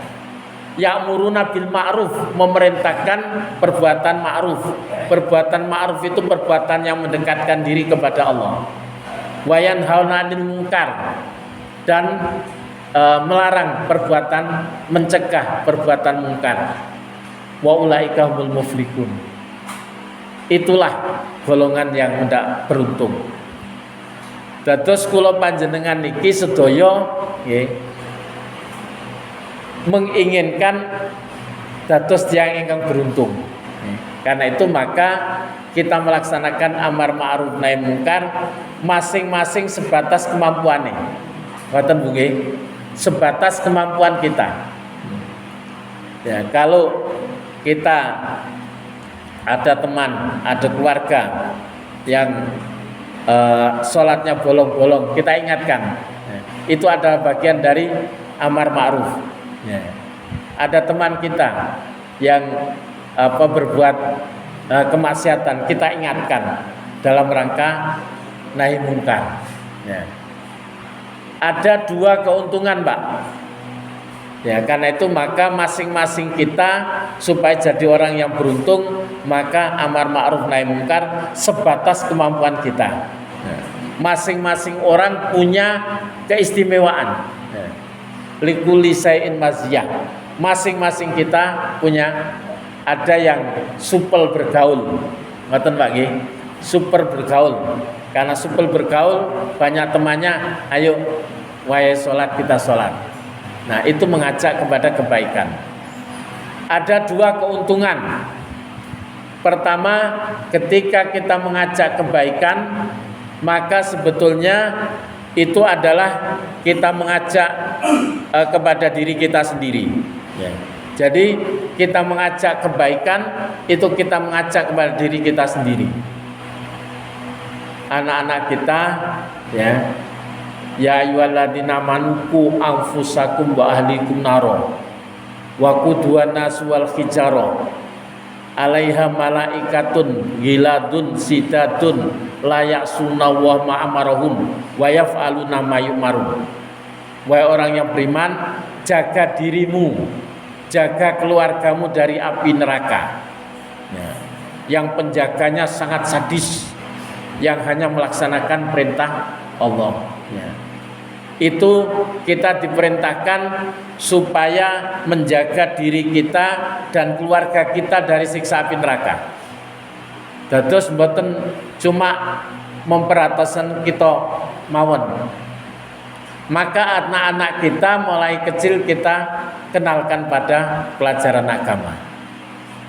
Ya'muruna bil ma'ruf, memerintahkan perbuatan ma'ruf. Perbuatan ma'ruf itu perbuatan yang mendekatkan diri kepada Allah. Wa yanhauna 'anil munkar, dan melarang perbuatan, mencegah perbuatan mungkar. Wa ulaika humul muflihun. Itulah golongan yang hendak beruntung. Dados kula panjenengan niki sedaya nggih menginginkan dados tiyang ingkang beruntung. Karena itu maka kita melaksanakan amar ma'ruf nahi mungkar masing-masing sebatas kemampuannya. Mboten Bu nggih? Sebatas kemampuan kita. Ya, kalau kita ada teman, ada keluarga yang sholatnya bolong-bolong, kita ingatkan. Itu adalah bagian dari amar ma'ruf. Ya. Ada teman kita yang berbuat kemaksiatan, kita ingatkan dalam rangka nahi mungkar. Ya. Ada dua keuntungan, Pak. Ya, karena itu maka masing-masing kita supaya jadi orang yang beruntung, maka amar ma'ruf nahi mungkar sebatas kemampuan kita. Masing-masing orang punya keistimewaan. Likulli syai'in maziyah. Masing-masing kita punya, ada yang supel bergaul. Ngoten Pak nggih? Super bergaul. Karena supel bergaul, banyak temannya, ayo wae salat kita salat. Nah, itu mengajak kepada kebaikan. Ada dua keuntungan. Pertama, ketika kita mengajak kebaikan, maka sebetulnya itu adalah kita mengajak kepada diri kita sendiri. Ya. Jadi kita mengajak kebaikan, itu kita mengajak kepada diri kita sendiri. Anak-anak kita, ya, ya ayyuhalladzina amanu qu anfusakum wa ahlikum naro wa quduwan nas wal hijarah 'alaiha malaikatun ghiladun sidatun la ya'suna wa ma amarahum wa yaf'aluna ma yu'marun. Wahai orang yang beriman, jaga dirimu, jaga keluargamu dari api neraka. Ya. Yang penjaganya sangat sadis, yang hanya melaksanakan perintah Allah. Ya. Itu kita diperintahkan supaya menjaga diri kita dan keluarga kita dari siksa api neraka. Dados mboten cuma memperatasan kita mawon. Maka anak-anak kita mulai kecil kita kenalkan pada pelajaran agama.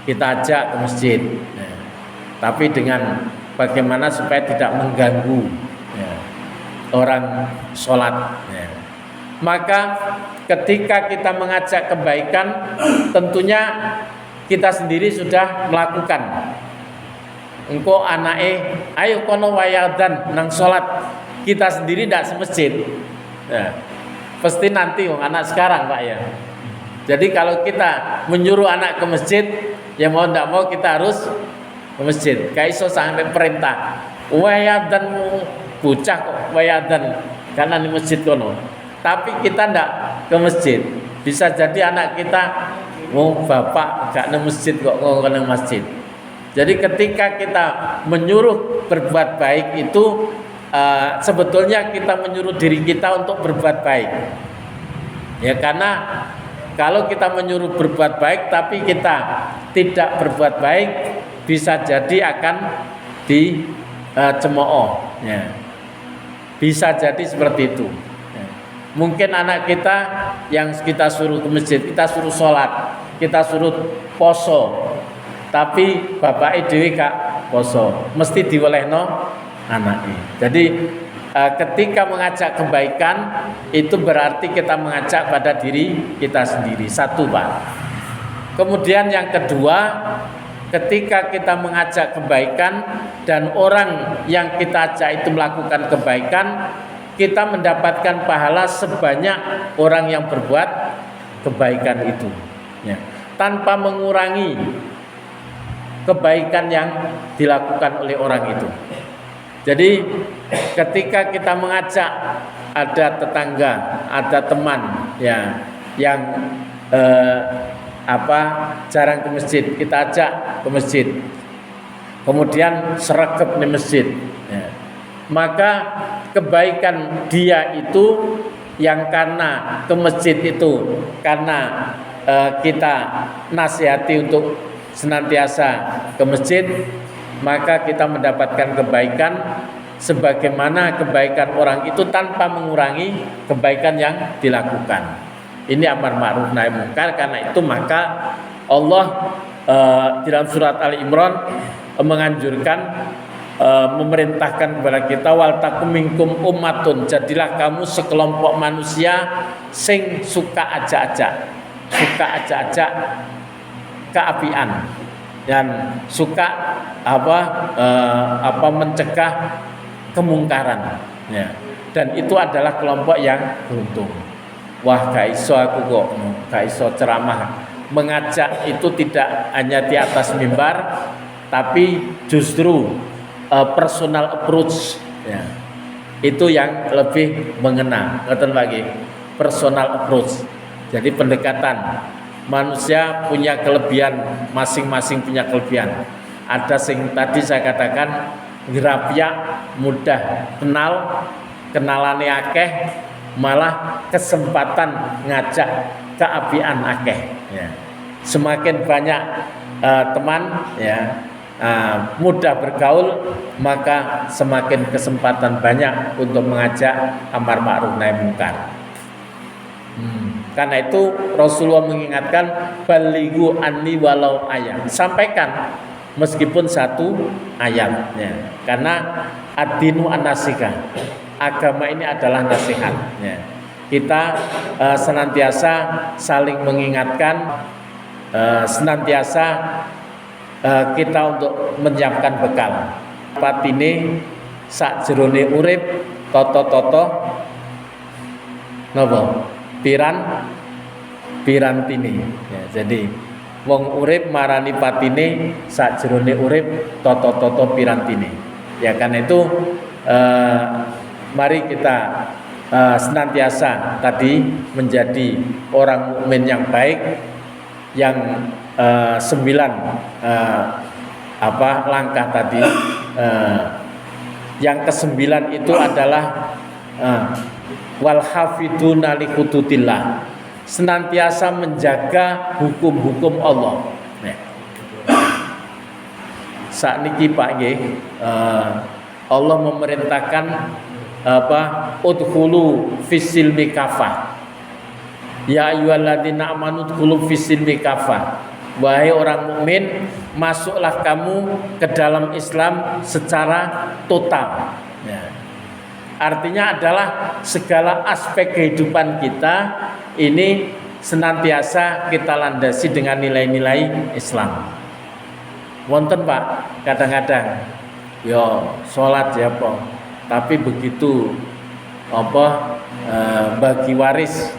Kita ajak ke masjid. Ya. Tapi dengan bagaimana supaya tidak mengganggu, ya, orang sholat. Ya. Maka ketika kita mengajak kebaikan, tentunya kita sendiri sudah melakukan. Engko anake, ayo kono wayadan nang sholat, kita sendiri tidak semasjid. Ya. Pasti nanti anak sekarang Pak ya, Jadi kalau kita menyuruh anak ke masjid, ya mau tidak mau kita harus ke masjid. Gak iso sampai perintah. Wayadan bocah kok wayadan karena di masjid kono. Tapi kita ndak ke masjid. Bisa jadi anak kita bapak gak ke masjid kok ke masjid. Jadi ketika kita menyuruh berbuat baik itu sebetulnya kita menyuruh diri kita untuk berbuat baik. Ya karena kalau kita menyuruh berbuat baik tapi kita tidak berbuat baik, bisa jadi akan dicemooh. Ya. Bisa jadi seperti itu. Ya. Mungkin anak kita yang kita suruh ke masjid, kita suruh sholat, kita suruh poso, tapi bapak dewi gak poso, mesti diwelehno anaknya. Jadi ketika mengajak kebaikan itu berarti kita mengajak pada diri kita sendiri. Satu, Pak. Kemudian yang kedua, ketika kita mengajak kebaikan dan orang yang kita ajak itu melakukan kebaikan, kita mendapatkan pahala sebanyak orang yang berbuat kebaikan itu, ya, tanpa mengurangi kebaikan yang dilakukan oleh orang itu. Jadi ketika kita mengajak ada tetangga, ada teman ya yang jarang ke masjid, kita ajak ke masjid. Kemudian sregep di masjid. Ya. Maka kebaikan dia itu yang karena ke masjid itu karena kita nasihati untuk senantiasa ke masjid, maka kita mendapatkan kebaikan sebagaimana kebaikan orang itu tanpa mengurangi kebaikan yang dilakukan. Ini amar ma'ruf nahi munkar. Karena itu maka Allah di dalam surat Ali Imran menganjurkan, memerintahkan kepada kita, wal takum minkum ummatun, jadilah kamu sekelompok manusia sing suka ajak-ajak keapian dan suka mencegah kemungkaran, ya. Dan itu adalah kelompok yang beruntung. Wah, gak iso aku kok, gak iso ceramah. Mengajak itu tidak hanya di atas mimbar, tapi justru personal approach, ya. Itu yang lebih mengena. Ngoten lagi, personal approach. Jadi pendekatan. Manusia punya kelebihan, masing-masing punya kelebihan. Ada sing tadi saya katakan grapyak, mudah kenal, kenalane akeh, malah kesempatan ngajak keapian akeh. Ya. Semakin banyak teman, ya, mudah bergaul, maka semakin kesempatan banyak untuk mengajak amar ma'ruf nahi munkar. Karena itu Rasulullah mengingatkan, balighu anni walau ayat, sampaikan meskipun satu ayat, ya. Karena ad-dinu an-nasihah, agama ini adalah nasihat, ya. Kita senantiasa saling mengingatkan, senantiasa kita untuk menyiapkan bekal. Patine sakjerone urip toto-toto napa? Pirantine. Ya, jadi wong urip marani patine sakjerone urip toto-toto pirantine. Ya, karena itu mari kita senantiasa tadi menjadi orang mukmin yang baik, yang 9 langkah tadi. Yang ke-9 itu adalah wal hafiduna li hudutillah, senantiasa menjaga hukum-hukum Allah. Sakniki Pak nggih, Allah memerintahkan udkhulu fis-silmi kafah. Ya ayyuhalladzina amanu udkhulu fis-silmi kafah. Wahai orang mukmin, masuklah kamu ke dalam Islam secara total. Ya. Artinya adalah segala aspek kehidupan kita ini senantiasa kita landasi dengan nilai-nilai Islam. Wonten Pak, kadang-kadang yo sholat ya Pak, tapi begitu bagi waris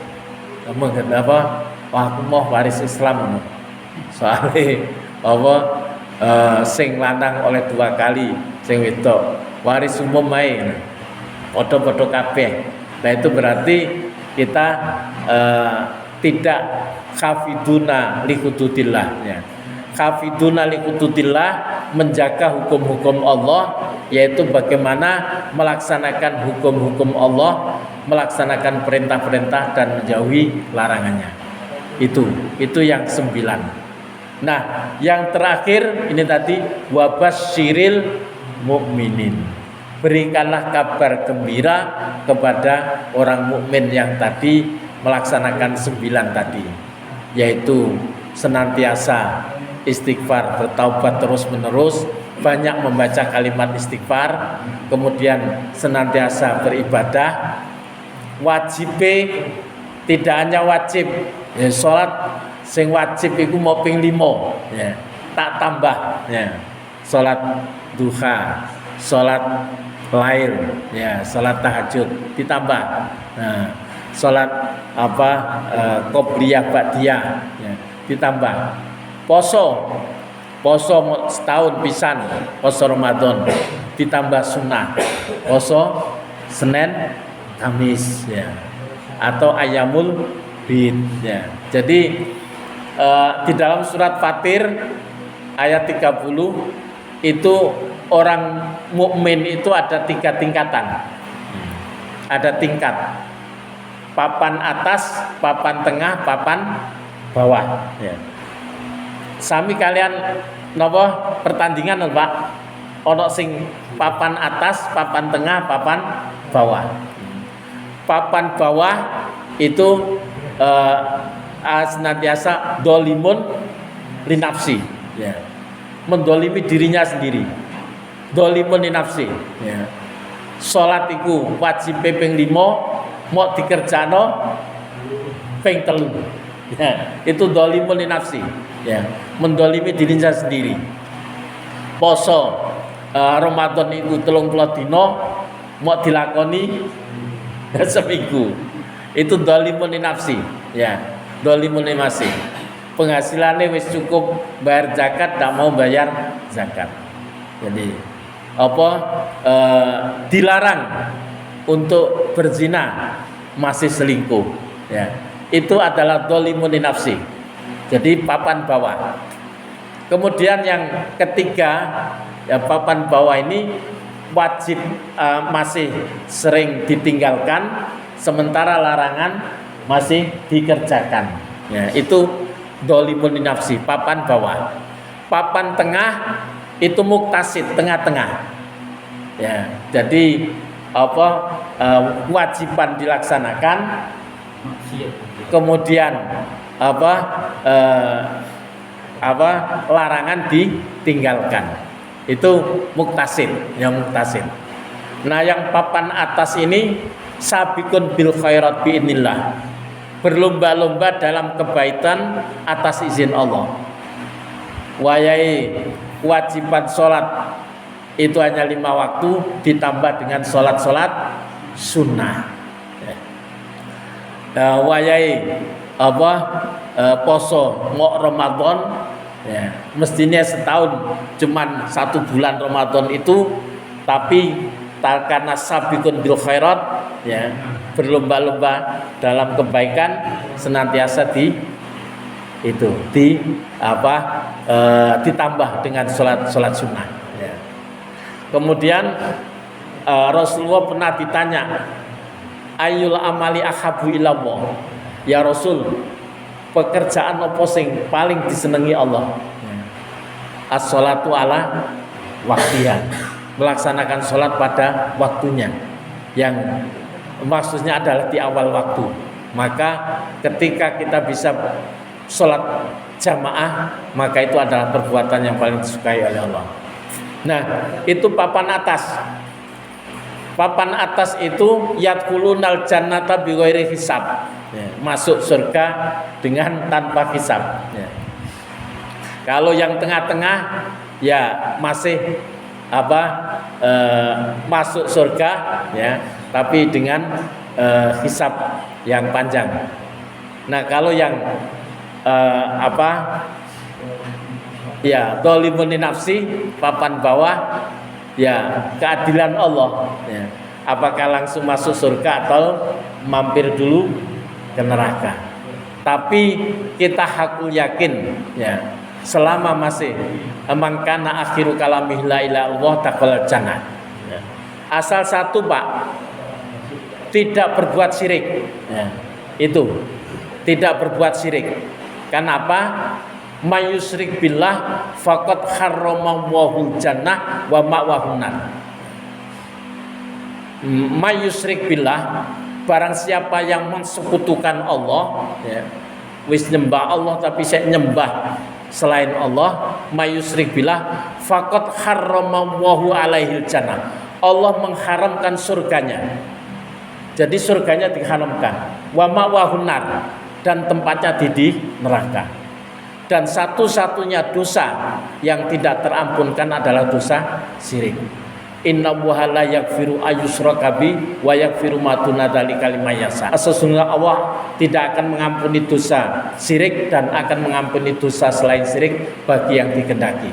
wah aku mau waris Islam. Soalnya apa sing lanang oleh 2 kali, sing wedok waris umum ae. Podo-podo kabeh. Nah itu berarti kita tidak khafiduna likududillah ya. Khafiduna likududillah menjaga hukum-hukum Allah, yaitu bagaimana melaksanakan hukum-hukum Allah, melaksanakan perintah-perintah dan menjauhi larangannya. Itu yang 9. Nah, yang terakhir ini tadi wabasyiril mukminin. Berikanlah kabar gembira kepada orang mukmin yang tadi melaksanakan 9 tadi, yaitu senantiasa istighfar, bertaubat terus-menerus, banyak membaca kalimat istighfar, kemudian senantiasa beribadah. Wajib tidak hanya wajib ya, sholat sing wajib itu mau ping 5 ya, tak tambah ya, sholat duha, sholat lail ya, sholat tahajud ditambah, nah, sholat qobliyah ba'diyah ya, ditambah, poso setahun pisan, poso Ramadan ditambah sunnah, poso Senin Kamis ya, atau ayamul bid ya. Jadi di dalam surat Fatir ayat 30 itu orang mukmin itu ada 3 tingkatan. Ada tingkat papan atas, papan tengah, papan bawah ya. Sami kalian napa pertandingan lho Pak, ono sing papan atas, papan tengah, papan bawah. Papan bawah itu senantiasa dolimun linafsi ya, mendolimi dirinya sendiri, dolimun linafsi ya. Sholat iku wajib ping 5 mau dikerjano ping 3 ya, itu dolimun linafsi ya, mendolimi dirinya sendiri. Poso Ramadan itu 30 dino mau dilakoni seminggu, itu dolimun nafsi ya, dolimun nafsi. Penghasilannya wis cukup bayar zakat, tidak mau bayar zakat. Jadi dilarang untuk berzina, masih selingkuh ya, itu adalah dolimun nafsi. Jadi papan bawah. Kemudian yang ketiga ya, papan bawah ini wajib masih sering ditinggalkan, sementara larangan masih dikerjakan ya, itu dolimun nafsi, papan bawah. Papan tengah itu muktasid, tengah-tengah ya. Jadi kewajiban dilaksanakan, kemudian larangan ditinggalkan, itu muktasid, yang muktasid. Nah, yang papan atas ini sabiqun bil khairat biidznillah, berlomba-lomba dalam kebaikan atas izin Allah. Wayai kewajiban sholat itu hanya 5 waktu, ditambah dengan sholat sunnah. Wayai poso mau Ramadan ya, mestinya setahun cuman 1 bulan Ramadan itu, tapi karena sabiqun bil khairat ya, berlomba-lomba dalam kebaikan, senantiasa ditambah dengan sholat sunnah ya. Kemudian Rasulullah pernah ditanya, ayyul amali ahabbu ilallah, ya Rasul, pekerjaan apa sing paling disenangi Allah? As-sholatu ala waktiha, melaksanakan sholat pada waktunya, yang maksudnya adalah di awal waktu. Maka ketika kita bisa sholat jamaah, maka itu adalah perbuatan yang paling disukai oleh Allah. Nah, itu papan atas. Papan atas itu yadkhulunal jannata bighairi hisab ya, masuk surga dengan tanpa hisab ya. Kalau yang tengah-tengah ya masih masuk surga ya, tapi dengan hisab yang panjang. Nah, kalau yang apa ya, dzalimun li nafsi, papan bawah ya keadilan Allah ya. Apakah langsung masuk surga atau mampir dulu ke neraka. Tapi kita hakul yakin ya, selama masih mangkana akhiru kalamih la ilaha illallah taqal jannah ya. Asal satu Pak, tidak berbuat syirik ya. Itu tidak berbuat syirik. Kenapa? Mayusrik billah faqad harramallahu jannah wa ma'wahun nar. Mayusrik billah, barang siapa yang mensekutukan Allah ya, wis nyembah Allah tapi saya nyembah selain Allah, mayusrik billah faqad harramallahu alaihil jannah. Allah mengharamkan surganya. Jadi surganya diharamkan. Wa ma'wahun nar, dan tempatnya di neraka. Dan satu-satunya dosa yang tidak terampunkan adalah dosa syirik. Innallaha la yaghfiru ayyushraka bihi wa yaghfiru ma duna dzalika liman yasha. Sesungguhnya Allah tidak akan mengampuni dosa syirik dan akan mengampuni dosa selain syirik bagi yang dikehendaki.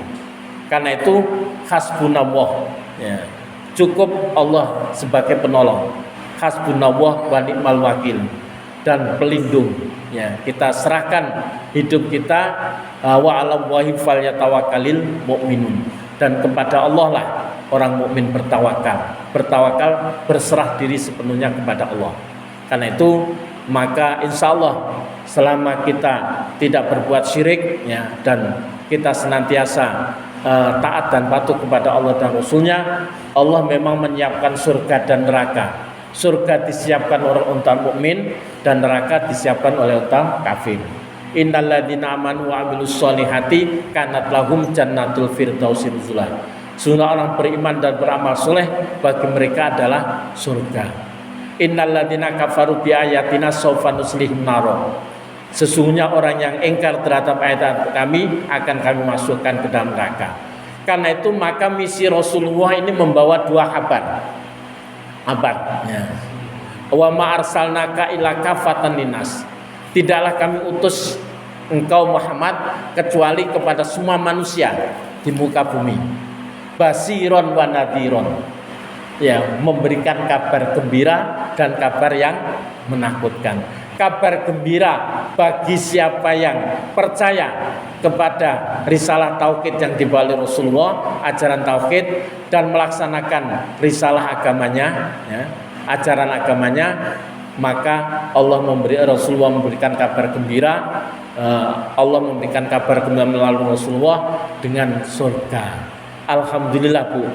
Karena itu hasbunallah ya. Cukup Allah sebagai penolong. Hasbunallah wa ni'mal wakil, dan pelindung ya. Kita serahkan hidup kita wa 'alallahi falyatawakkalul mu'minun, dan kepada Allah lah orang mukmin bertawakal, berserah diri sepenuhnya kepada Allah. Karena itu maka insya Allah selama kita tidak berbuat syirik ya, dan kita senantiasa taat dan patuh kepada Allah dan Rasulnya, Allah memang menyiapkan surga dan neraka. Surga disiapkan oleh orang mukmin dan neraka disiapkan oleh orang kafir. Innalladzina amanu wa 'amilus sholihati kanat lahum jannatul firdausi nuzula. Sungguh orang beriman dan beramal soleh bagi mereka adalah surga. Innalladzina kafaru bi ayatina sawfa nuslihim naro. Sesungguhnya orang yang ingkar terhadap ayat kami akan kami masukkan ke dalam neraka. Karena itu maka misi Rasulullah ini membawa dua kabar. Ya. Wa ma arsalnaka illa kafatan linnas. Tidaklah kami utus engkau Muhammad kecuali kepada semua manusia di muka bumi. Basiron wa nadhiron ya, memberikan kabar gembira dan kabar yang menakutkan. Kabar gembira bagi siapa yang percaya kepada risalah tauhid yang dibawa oleh Rasulullah, ajaran tauhid, dan melaksanakan risalah agamanya ya, ajaran agamanya, maka Rasulullah memberikan kabar gembira, Allah memberikan kabar gembira melalui Rasulullah dengan surga. Alhamdulillah Bu,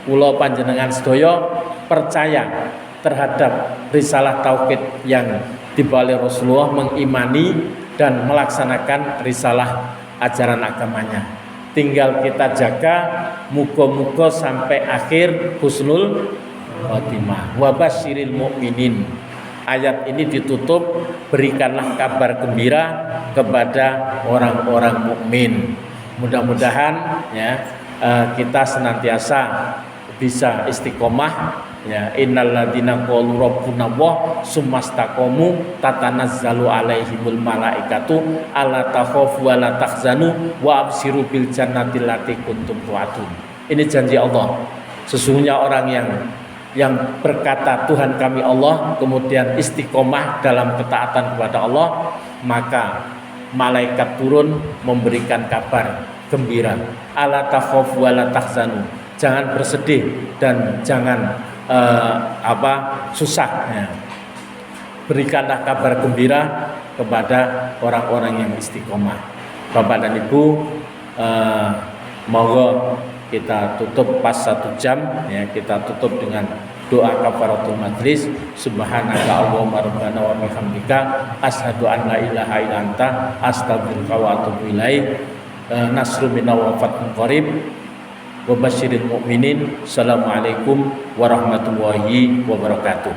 kula panjenengan sedaya percaya terhadap risalah tauhid yang dibawa oleh Rasulullah, mengimani dan melaksanakan risalah ajaran agamanya. Tinggal kita jaga muga-muga sampai akhir husnul khotimah. Wa basyiril mu'minin. Ayat ini ditutup, berikanlah kabar gembira kepada orang-orang mukmin. Mudah-mudahan ya kita senantiasa bisa istiqomah ya. Innalladzina qalu rabbuna Allah tsumastaqamu tatanazzalu alaihimul malaikatu alla takhafu wa la tahzanu wa abshiru bil jannati allati kuntum tu'adun. Ini janji Allah. Sesungguhnya orang yang berkata Tuhan kami Allah, kemudian istiqomah dalam ketaatan kepada Allah, maka malaikat turun memberikan kabar gembira. Ala takhafu wa la tahzanu. Jangan bersedih dan jangan susah ya. Berikanlah kabar gembira kepada orang-orang yang istiqomah. Bapak dan Ibu, monggo kita tutup pas 1 jam ya, kita tutup dengan doa kafaratul majlis. Subhanaka Allahumma rabbana wa bihamdika asyhadu an la ilaha illa anta astaghfiruka wa atubu ilaik. Nasru minna wa fathun qarib wa basyiril mu'minin. Assalamualaikum warahmatullahi wabarakatuh.